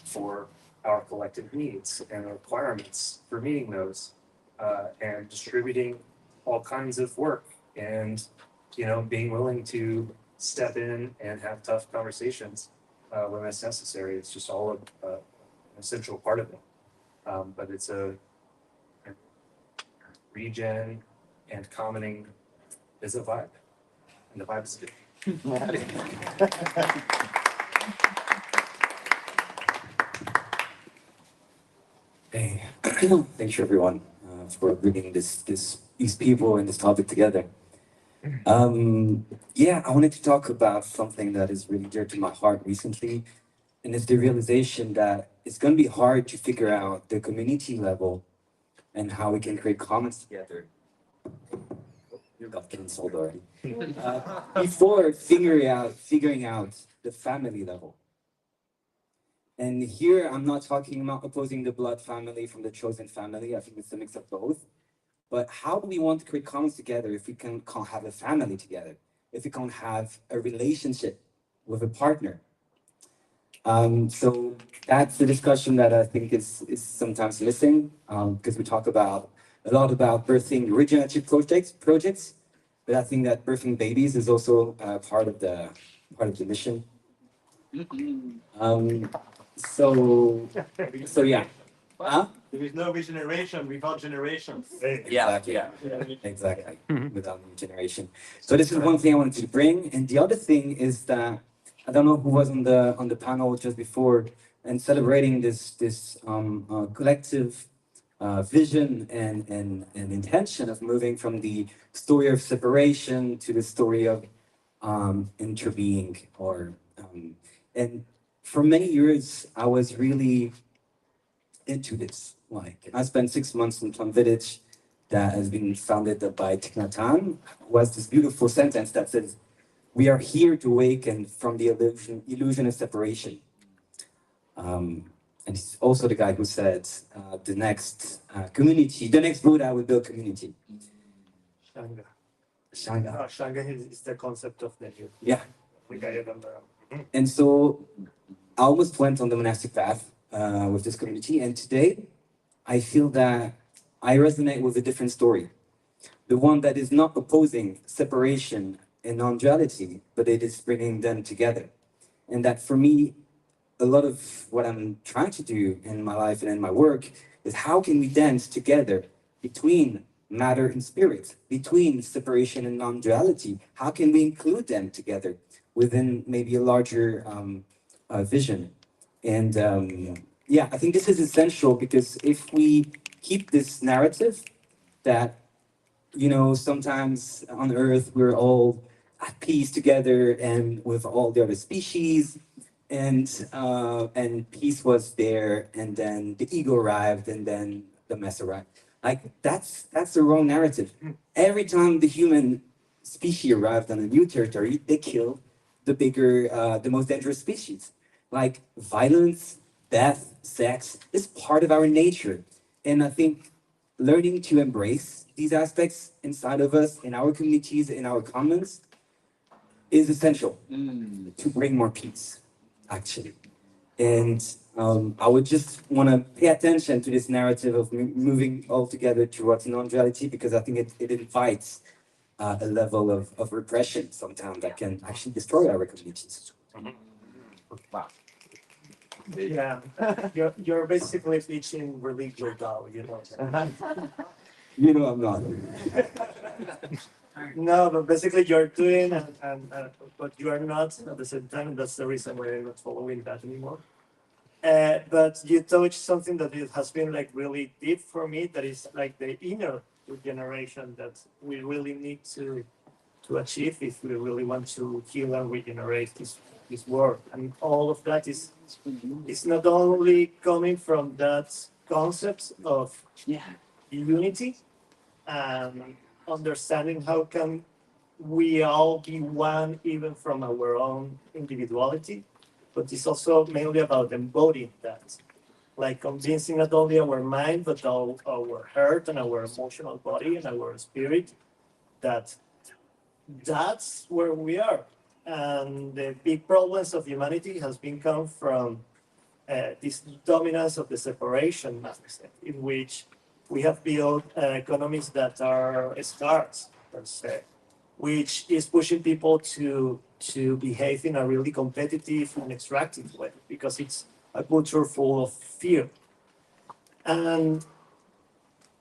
for our collective needs and requirements for meeting those, and distributing all kinds of work, and, you know, being willing to step in and have tough conversations when that's necessary. It's just all an essential part of it. But it's a regen and commoning is a vibe, and the vibe is good. Hey, thanks everyone for bringing these people and this topic together. Yeah, I wanted to talk about something that is really dear to my heart recently, and it's the realization that it's going to be hard to figure out the community level and how we can create commons together. You got cancelled already. Before figuring out the family level. And here I'm not talking about opposing the blood family from the chosen family. I think it's a mix of both. But how do we want to create commons together if we can't have a family together? If we can't have a relationship with a partner? So that's the discussion that I think is sometimes missing, because we talk a lot about birthing regenerative projects, but I think that birthing babies is also part of the mission. So yeah. Huh? There is no regeneration without generation. Exactly. Exactly. Without new generation. So this is one thing I wanted to bring, and the other thing is that I don't know who was on the panel just before and celebrating this collective vision and intention of moving from the story of separation to the story of interbeing, and for many years I was really into this. Like, I spent 6 months in Plum Village that has been founded by Thich Nhat Hanh, who has this beautiful sentence that says, "We are here to awaken from the illusion of separation." And he's also the guy who said, the next Buddha will build community. Shanga. Shanga. Shanga is the concept of the youth. Yeah. We got it on the. And so I almost went on the monastic path with this community, and today I feel that I resonate with a different story. The one that is not opposing separation and non-duality, but it is bringing them together. And that for me, a lot of what I'm trying to do in my life and in my work is how can we dance together between matter and spirit, between separation and non-duality? How can we include them together within maybe a larger vision? And yeah, I think this is essential, because if we keep this narrative that, you know, sometimes on Earth we're all at peace together and with all the other species, and peace was there, and then the ego arrived, and then the mess arrived. Like, that's the wrong narrative. Every time the human species arrived on a new territory, they killed the the most dangerous species. Like, violence, death, sex is part of our nature. And I think learning to embrace these aspects inside of us, in our communities, in our commons, is essential to bring more peace, actually. And I would just want to pay attention to this narrative of moving all together towards non-duality, because I think it invites a level of repression sometimes that can actually destroy our communities. Wow. Yeah, you're basically teaching religion now, you know. You know I'm not. No, but basically you're doing, but you are not at the same time. That's the reason why I'm not following that anymore. But you touched something that it has been like really deep for me. That is like the inner regeneration that we really need to achieve if we really want to heal and regenerate this world. And all of that is not only coming from that concept of unity and understanding how can we all be one even from our own individuality, but it's also mainly about embodying that, like convincing not only our mind but our heart and our emotional body and our spirit that that's where we are. And the big problems of humanity has been come from this dominance of the separation mindset, in which we have built economies that are scarce, per se, which is pushing people to behave in a really competitive and extractive way, because it's a culture full of fear. And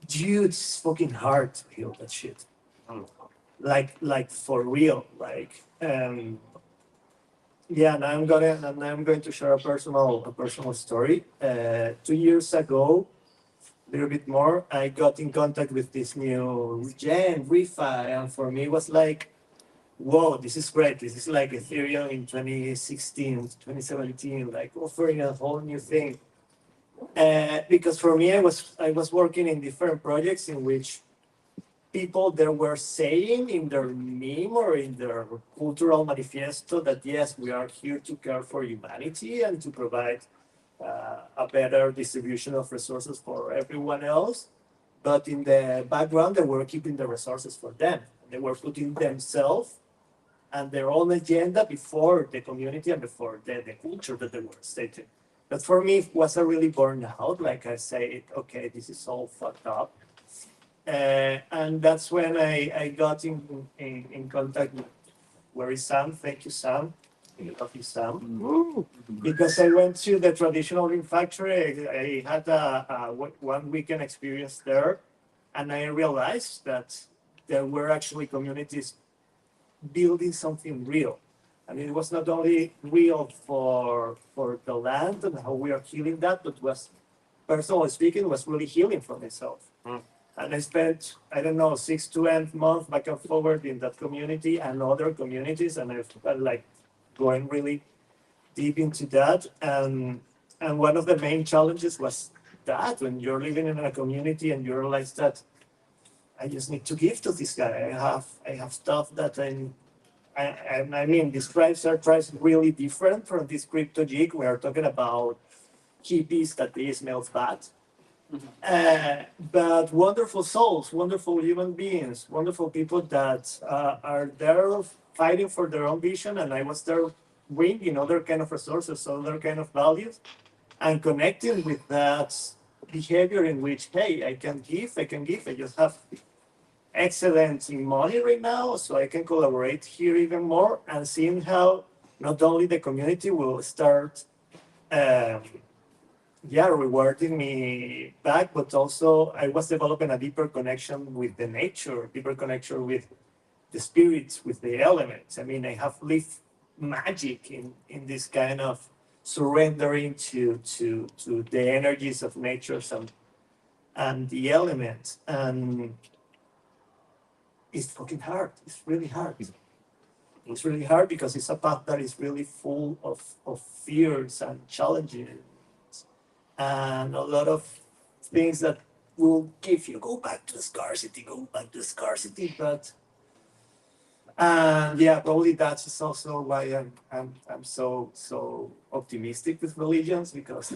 dude, it's fucking hard to heal that shit. Like for real. Yeah, now I'm going to share a personal story. 2 years ago, a little bit more, I got in contact with this new REGEN, refi, and for me it was like, whoa, this is great. This is like Ethereum in 2016, 2017, like offering a whole new thing. Because for me, I was working in different projects in which people there were saying in their meme or in their cultural manifesto that yes, we are here to care for humanity and to provide a better distribution of resources for everyone else. But in the background, they were keeping the resources for them. They were putting themselves and their own agenda before the community and before the culture that they were stating. But for me, it was a really burnout. Like I say, okay, this is all fucked up. And that's when I got in contact with, where is Sam? Thank you, Sam. I love you, Sam. Because I went to the traditional ring factory. I had a 1 weekend experience there, and I realized that there were actually communities building something real. And it was not only real for the land and how we are healing that, but was, personally speaking, was really healing for myself. And I spent, I don't know, 6 to 8 months back and forward in that community and other communities, and I felt like going really deep into that. And one of the main challenges was that when you're living in a community and you realize that I just need to give to this guy. I have stuff that I mean, these tribes are tribes really different from this crypto jig. We are talking about hippies that they smell bad. But wonderful souls, wonderful human beings, wonderful people that are there fighting for their own vision. And I was there bringing other kind of resources, other kind of values, and connecting with that behavior in which, hey, I can give. I just have excellent in money right now, so I can collaborate here even more, and seeing how not only the community will start rewarding me back, but also I was developing a deeper connection with the nature, deeper connection with the spirits, with the elements. I mean, I have lived magic in this kind of surrendering to the energies of nature and the elements. And it's fucking hard. It's really hard. It's really hard because it's a path that is really full of fears and challenges and a lot of things that will give you go back to scarcity. But and yeah, probably that's also why I'm so optimistic with religions, because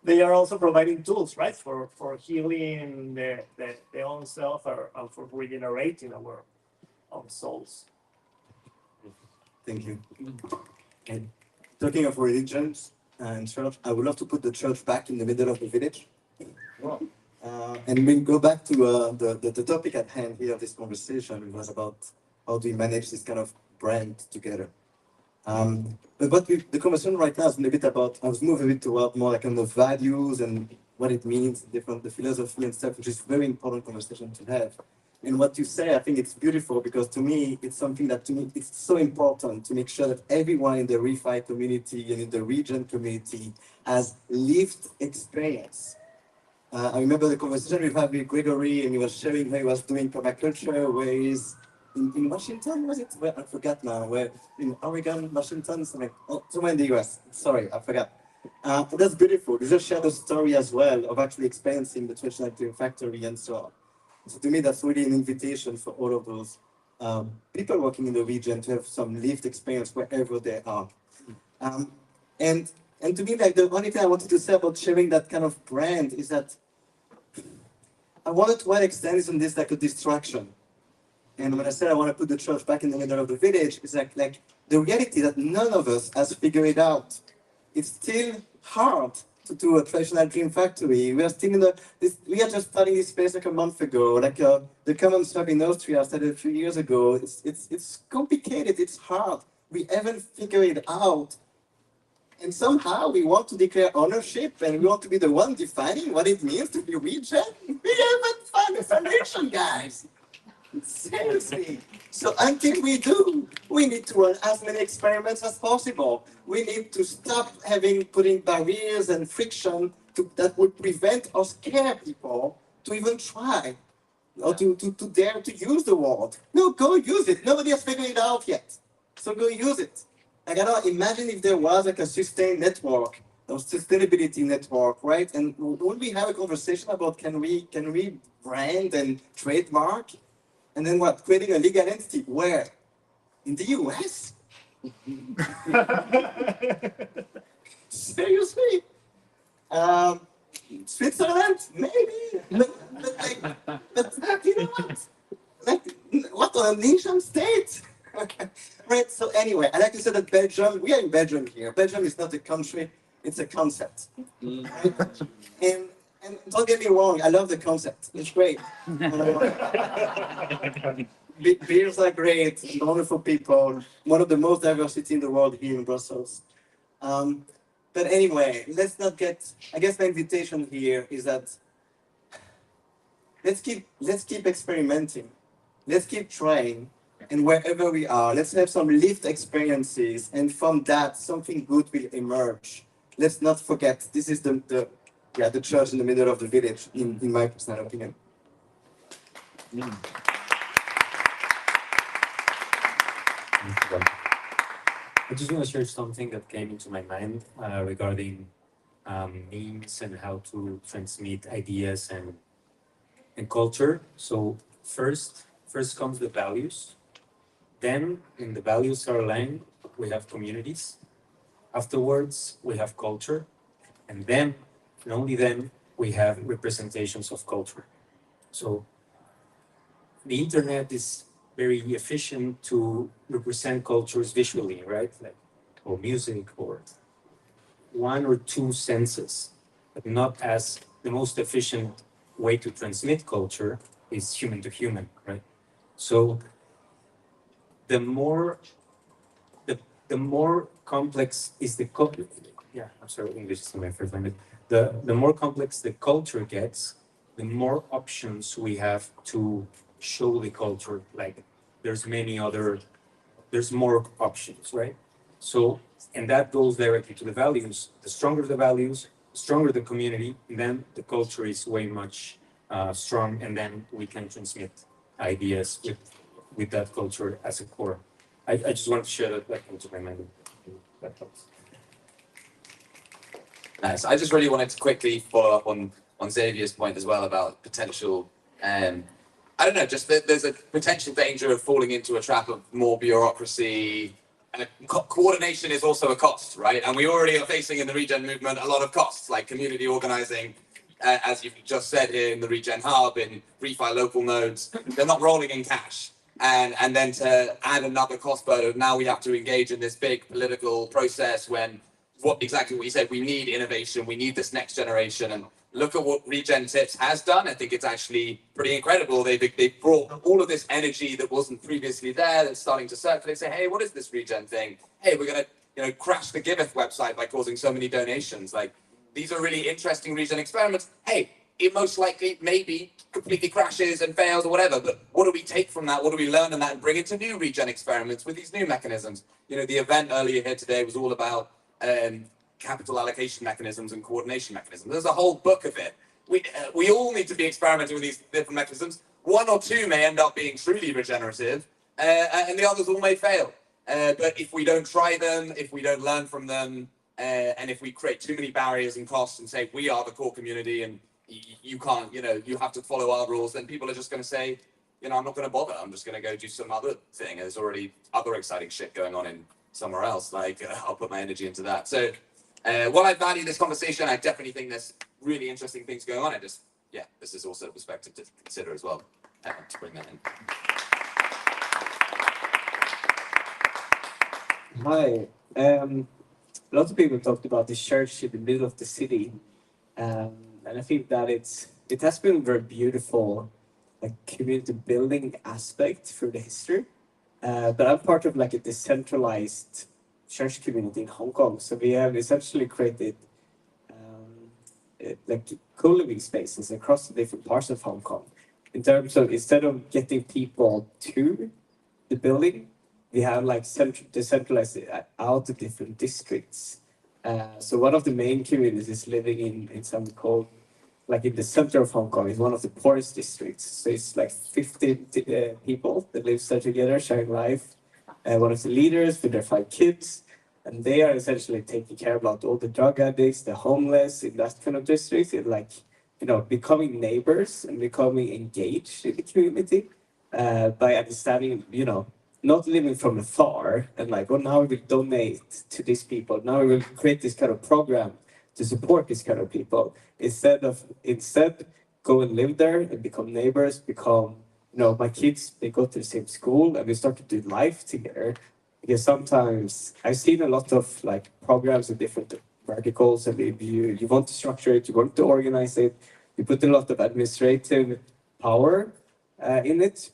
they are also providing tools, right, for healing their own self and for regenerating our own souls. Thank you. And talking of religions and church, I would love to put the church back in the middle of the village. And we'll go back to the topic at hand here of this conversation. It was about how do we manage this kind of brand together. But the conversation right now is a bit about, I was moving a bit toward more like kind of values and what it means, the philosophy and stuff, which is very important conversation to have. And what you say, I think it's beautiful because to me, it's something that to me, it's so important to make sure that everyone in the ReFi community and in the REGEN community has lived experience. I remember the conversation we had with Gregory, and he was sharing how he was doing permaculture, where he's in Washington, was it? Where, I forgot now, where in Oregon, Washington, somewhere, somewhere in the US. Sorry, I forgot. But that's beautiful. You just shared a story as well of actually experiencing the traditional dream factory and so on. So to me, that's really an invitation for all of those people working in the region to have some lived experience wherever they are. And to me, like the only thing I wanted to say about sharing that kind of brand is that I wanted to extend this on this like a distraction. And when I said I want to put the church back in the middle of the village, it's like the reality that none of us has figured it out. It's still hard to do a traditional dream factory. We are still in we are just starting this space like a month ago. Like the common stuff in Austria started a few years ago. It's complicated. It's hard. We haven't figured it out. And somehow we want to declare ownership and we want to be the one defining what it means to be ReGen. We haven't found a solution, guys. Seriously. So until we do, we need to run as many experiments as possible. We need to stop putting barriers and friction that would prevent or scare people to even try or to dare to use the word. No, go use it. Nobody has figured it out yet. So go use it. Like, I don't imagine if there was like a sustained network or sustainability network, right? And would we have a conversation about can we brand and trademark? And then what? Creating a legal entity where? In the US? Seriously? Switzerland? Maybe. But you know what? Like, what a nation state? Right, so anyway, I like to say that Belgium, we are in Belgium here. Belgium is not a country, it's a concept. Right? And don't get me wrong, I love the concept. It's great. Beers are great, wonderful people, one of the most diversity in the world here in Brussels. But anyway, let's not get, I guess my invitation here is that let's keep experimenting. Let's keep trying. And wherever we are, let's have some lived experiences, and from that, something good will emerge. Let's not forget, this is the church in the middle of the village, in my personal opinion. I just want to share something that came into my mind regarding memes and how to transmit ideas and culture. So first comes the values. Then, when the values are aligned, we have communities. Afterwards, we have culture. And then, and only then, we have representations of culture. So the internet is very efficient to represent cultures visually, right? Like, or music, or one or two senses, but not as the most efficient way to transmit culture is human to human, right? So the more complex is the I'm sorry, English is my first language. The more complex the culture gets, the more options we have to show the culture. Like there's more options, right? So, and that goes directly to the values. The stronger the values, the stronger the community, and then the culture is way much strong, and then we can transmit ideas with that culture as a core. I just want to share that back into my mind. That helps. Nice. I just really wanted to quickly follow up on Xavier's point as well about potential. I don't know, just there's a potential danger of falling into a trap of more bureaucracy, coordination is also a cost, right? And we already are facing in the regen movement a lot of costs, like community organizing, as you've just said here in the regen hub, in refi local nodes, they're not rolling in cash. And then to add another cost burden, now we have to engage in this big political process when exactly what you said, we need innovation, we need this next generation. And look at what Regen Tips has done. I think it's actually pretty incredible. They brought all of this energy that wasn't previously there, that's starting to circulate. Say, hey, what is this Regen thing? Hey, we're gonna crash the Giveth website by causing so many donations. Like, these are really interesting Regen experiments. Hey, it most likely maybe completely crashes and fails or whatever, but what do we take from that? What do we learn in that and bring it to new Regen experiments with these new mechanisms? The event earlier here today was all about capital allocation mechanisms and coordination mechanisms. There's a whole book of it. We all need to be experimenting with these different mechanisms. One or two may end up being truly regenerative, and the others all may fail. But if we don't try them, if we don't learn from them, and if we create too many barriers and costs and say we are the core community and you can't, you have to follow our rules, then people are just going to say, I'm not going to bother. I'm just going to go do some other thing. There's already other exciting shit going on in somewhere else. Like, I'll put my energy into that. So while I value this conversation, I definitely think there's really interesting things going on. This is also a perspective to consider as well, to bring that in. Hi. A lot of people talked about the church in the middle of the city, and I think that it has been a very beautiful, like, community building aspect through the history. But I'm part of like a decentralized church community in Hong Kong, so we have essentially created like co-living spaces across the different parts of Hong Kong. In terms of, instead of getting people to the building, we have like decentralized it out to different districts. So one of the main communities is living in something called, like in the center of Hong Kong, is one of the poorest districts. So it's like 50 people that live there together, sharing life. One of the leaders with their 5 kids, and they are essentially taking care about all the drug addicts, the homeless in that kind of district, and like, becoming neighbors and becoming engaged in the community by understanding, not living from afar and like, now we will donate to these people. Now we will create this kind of program to support these kind of people. Instead go and live there and become neighbors, my kids, they go to the same school and we start to do life together. Because sometimes I've seen a lot of like programs in different verticals, and if you want to structure it, you want to organize it, you put a lot of administrative power in it.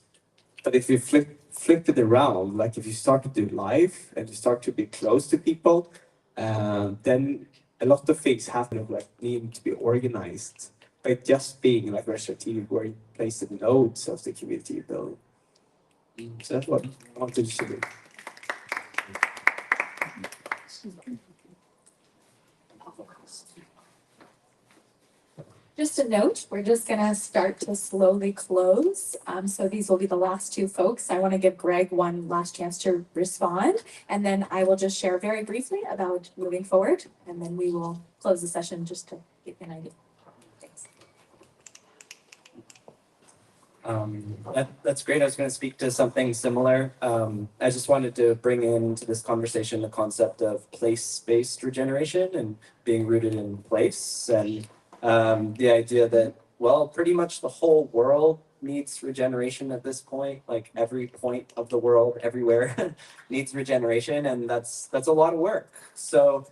But if you flip it around, like if you start to do life and you start to be close to people, then a lot of things happen, like need to be organized by just being like very strategic where you place the nodes of the community building. So that's what I wanted to do. Just a note, we're just gonna start to slowly close. So these will be the last 2 folks. I wanna give Greg one last chance to respond, and then I will just share very briefly about moving forward, and then we will close the session just to get an idea. Thanks. That's great. I was going to speak to something similar. I just wanted to bring into this conversation the concept of place-based regeneration and being rooted in place, and the idea that, well, pretty much the whole world needs regeneration at this point. Like every point of the world, everywhere needs regeneration, and that's a lot of work. So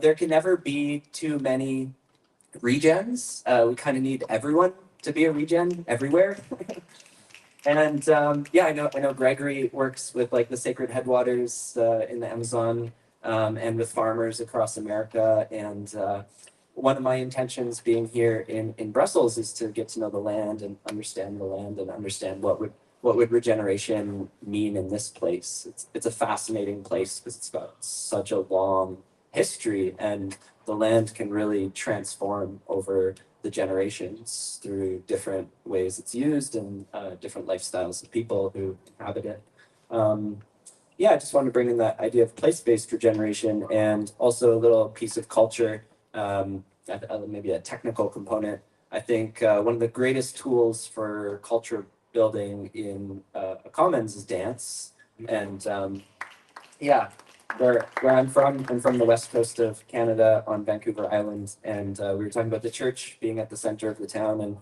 there can never be too many regens. We kind of need everyone to be a regen everywhere. And I know Gregory works with like the sacred headwaters in the Amazon, and with farmers across America. And one of my intentions being here in Brussels is to get to know the land and understand the land and understand what would regeneration mean in this place. It's a fascinating place because it's got such a long history, and the land can really transform over the generations through different ways it's used and different lifestyles of people who inhabit it. I just wanted to bring in that idea of place-based regeneration and also a little piece of culture, maybe a technical component. I think one of the greatest tools for culture building in a commons is dance. And where I'm from the west coast of Canada on Vancouver Island, and we were talking about the church being at the center of the town. And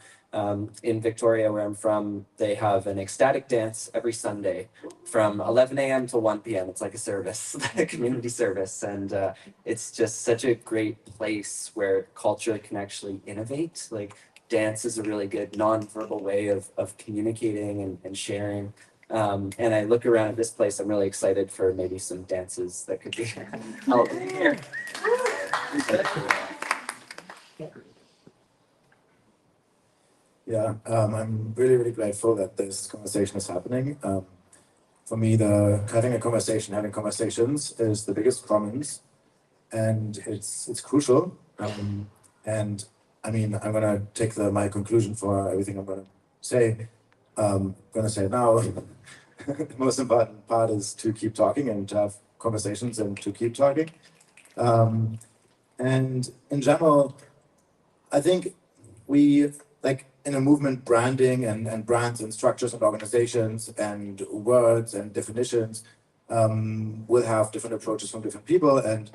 in Victoria, where I'm from, they have an ecstatic dance every Sunday from 11 a.m. to 1 p.m. It's like a service, a community service, and it's just such a great place where culture can actually innovate. Like dance is a really good non-verbal way of communicating and sharing. And I look around at this place, I'm really excited for maybe some dances that could be held here. Yeah, I'm really, really grateful that this conversation is happening. For me, having conversations is the biggest commons, and it's crucial. And I mean, I'm gonna take my conclusion for everything I'm gonna say. Gonna say it now. The most important part is to keep talking and to have conversations and to keep talking. And in general, I think we like in a movement branding and brands and structures and organizations and words and definitions will have different approaches from different people. And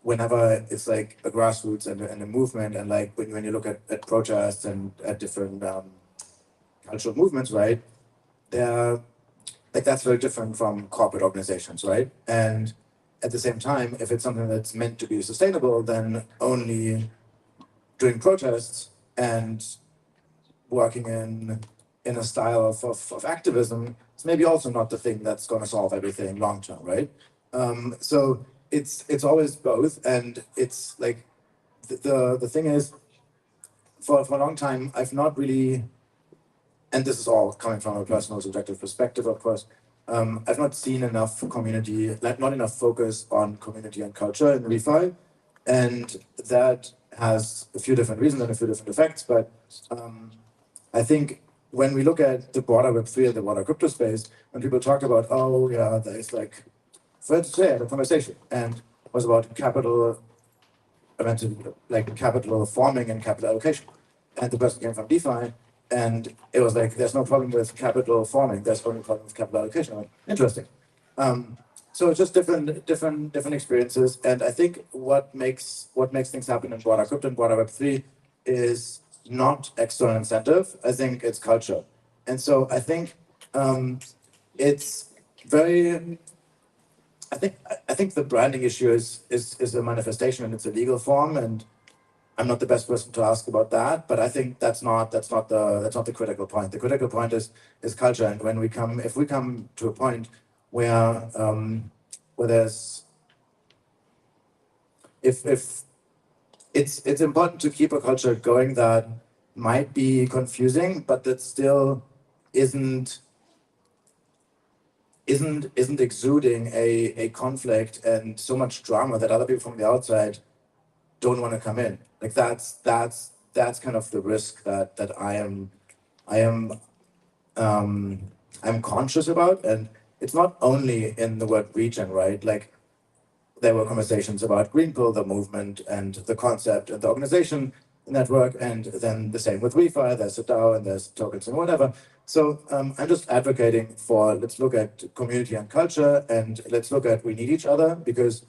whenever it's like a grassroots and a movement, and like when you look at protests and at different cultural movements, right? They're like that's very different from corporate organizations, right? And at the same time, if it's something that's meant to be sustainable, then only doing protests and working in a style of activism is maybe also not the thing that's going to solve everything long term, right? So it's always both, and it's like the thing is, for a long time I've not really, and this is all coming from a personal subjective perspective, of course. I've not seen enough community, like not enough focus on community and culture in ReFi, and that has a few different reasons and a few different effects. But I think when we look at the broader Web3 and the broader crypto space, when people talk about, oh yeah, there's like, for instance, today I had a conversation and it was about capital, like capital forming and capital allocation, and the person came from DeFi. And it was like, there's no problem with capital forming. There's only problem with capital allocation. I'm like, interesting. So it's just different experiences. And I think what makes things happen in broader crypto and broader Web3 is not external incentive. I think it's culture. And so I think it's very. I think the branding issue is a manifestation and it's a legal form, and I'm not the best person to ask about that, but I think that's not the critical point. The critical point is culture, and if we come to a point where there's if it's important to keep a culture going that might be confusing, but that still isn't exuding a conflict and so much drama that other people from the outside don't want to come in. Like that's kind of the risk that I'm conscious about. And it's not only in the word region, right? Like there were conversations about Greenpill, the movement and the concept and the organization network, and then the same with ReFi, there's a DAO and there's tokens and whatever. So I'm just advocating for, let's look at community and culture, and let's look at we need each other, because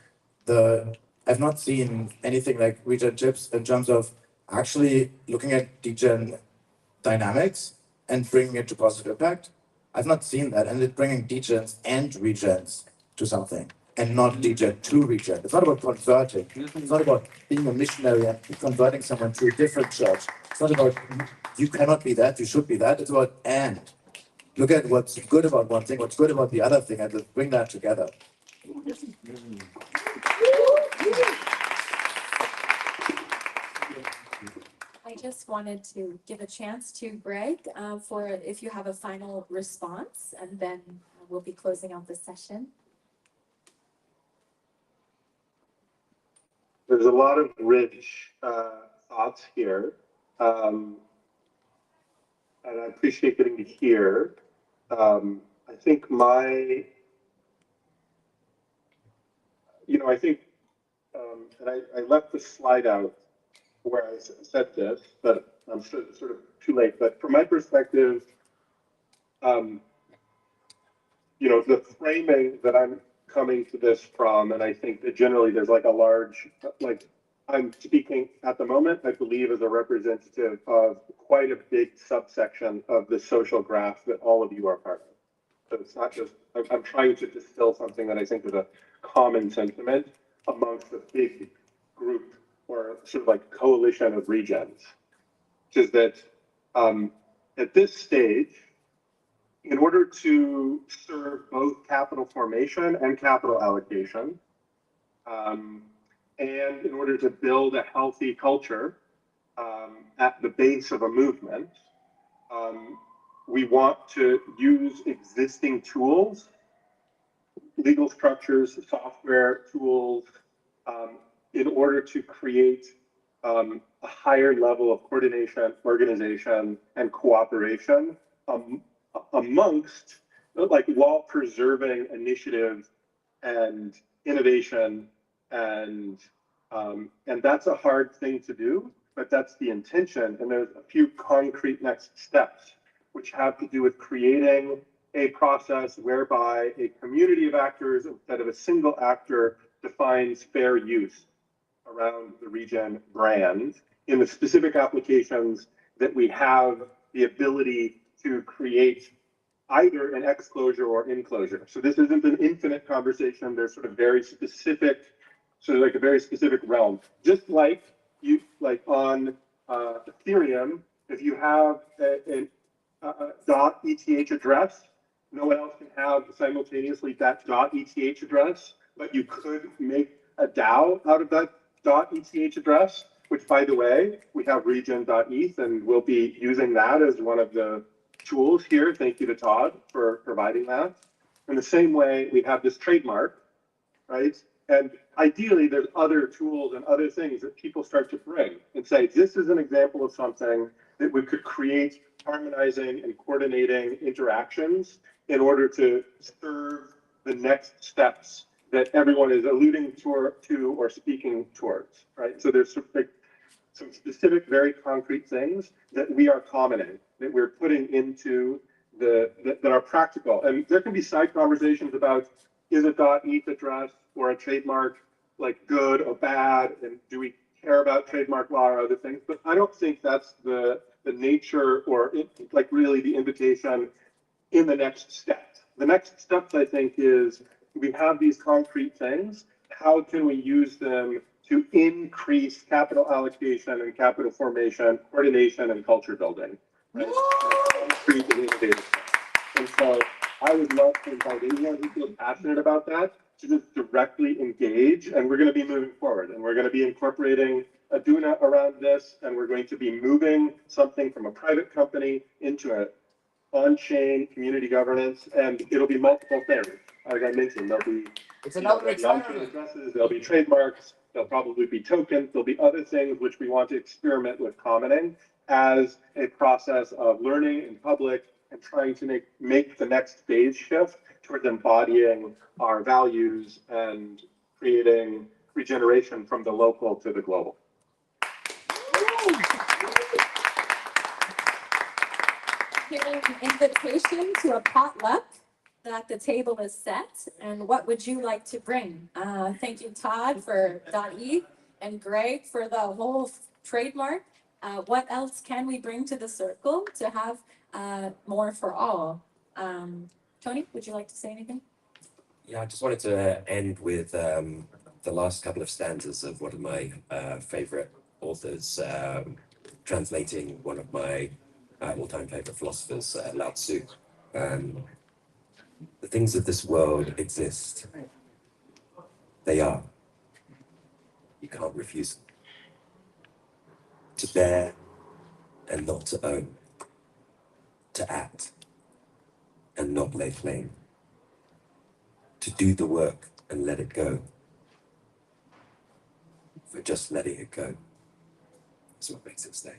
I've not seen anything like regen chips in terms of actually looking at degen dynamics and bringing it to positive impact. I've not seen that, and it's bringing degens and regens to something, and not degen to regen. It's not about converting. It's not about being a missionary and converting someone to a different church. It's not about you cannot be that, you should be that. It's about and. Look at what's good about one thing, what's good about the other thing, and let's bring that together. I just wanted to give a chance to Greg for if you have a final response, and then we'll be closing out the session. There's a lot of rich thoughts here, and I appreciate getting to hear. I think I think, and I left the slide out where I said this, but I'm sort of too late. But from my perspective, the framing that I'm coming to this from, and I think that generally there's like a large, like I'm speaking at the moment, I believe, as a representative of quite a big subsection of the social graph that all of you are part of. So it's not just, I'm trying to distill something that I think is a common sentiment amongst a big group or sort of like coalition of regions, which is that at this stage, in order to serve both capital formation and capital allocation, and in order to build a healthy culture at the base of a movement, we want to use existing tools, legal structures, software tools, in order to create a higher level of coordination, organization, and cooperation amongst, like, while preserving initiative and innovation, and that's a hard thing to do, but that's the intention. And there's a few concrete next steps, which have to do with creating a process whereby a community of actors, instead of a single actor, defines fair use around the REGEN brand in the specific applications that we have the ability to create either an exclosure or enclosure. So this isn't an infinite conversation. There's sort of very specific, sort of like a very specific realm. Just like you, like on Ethereum, if you have a .eth address, no one else can have simultaneously that .eth address, but you could make a DAO out of that .eth address, which, by the way, we have regen.eth, and we'll be using that as one of the tools here. Thank you to Todd for providing that. In the same way, we have this trademark, right? And ideally, there's other tools and other things that people start to bring and say, this is an example of something that we could create harmonizing and coordinating interactions in order to serve the next steps that everyone is alluding to or speaking towards, right? So there's some specific, very concrete things that we are commenting, that we're putting into that are practical. And there can be side conversations about, is a .eth address or a trademark like good or bad, and do we care about trademark law or other things? But I don't think that's the nature or like really the invitation in the next step. The next steps, I think, is we have these concrete things. How can we use them to increase capital allocation and capital formation, coordination, and culture building? Right? Concrete and innovative. And so I would love to invite anyone who feels passionate about that to just directly engage. And we're going to be moving forward, and we're going to be incorporating Aduna around this, and we're going to be moving something from a private company into an on-chain community governance, and it'll be multiple things. As I mentioned, there'll be on-chain addresses, there'll be trademarks, there'll probably be tokens, there'll be other things which we want to experiment with commenting as a process of learning in public and trying to make the next phase shift towards embodying our values and creating regeneration from the local to the global. Here's an invitation to a potluck that the table is set. And what would you like to bring? Thank you, Todd, for .eth, and Greg for the whole trademark. What else can we bring to the circle to have more for all? Tony, would you like to say anything? Yeah, I just wanted to end with the last couple of stanzas of one of my favorite authors, translating one of my all-time favorite philosophers, Lao Tzu. The things of this world exist. They are. You can't refuse them. To bear and not to own. To act and not lay claim. To do the work and let it go. For just letting it go is what makes it stay.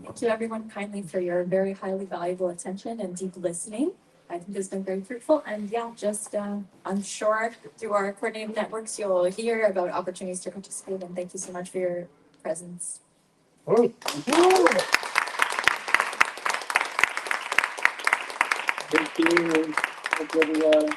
Thank you, everyone, kindly for your very highly valuable attention and deep listening. I think it's been very fruitful. And yeah, just I'm sure through our coordinated networks, you'll hear about opportunities to participate. And thank you so much for your presence. Thank you. Thank you, everyone.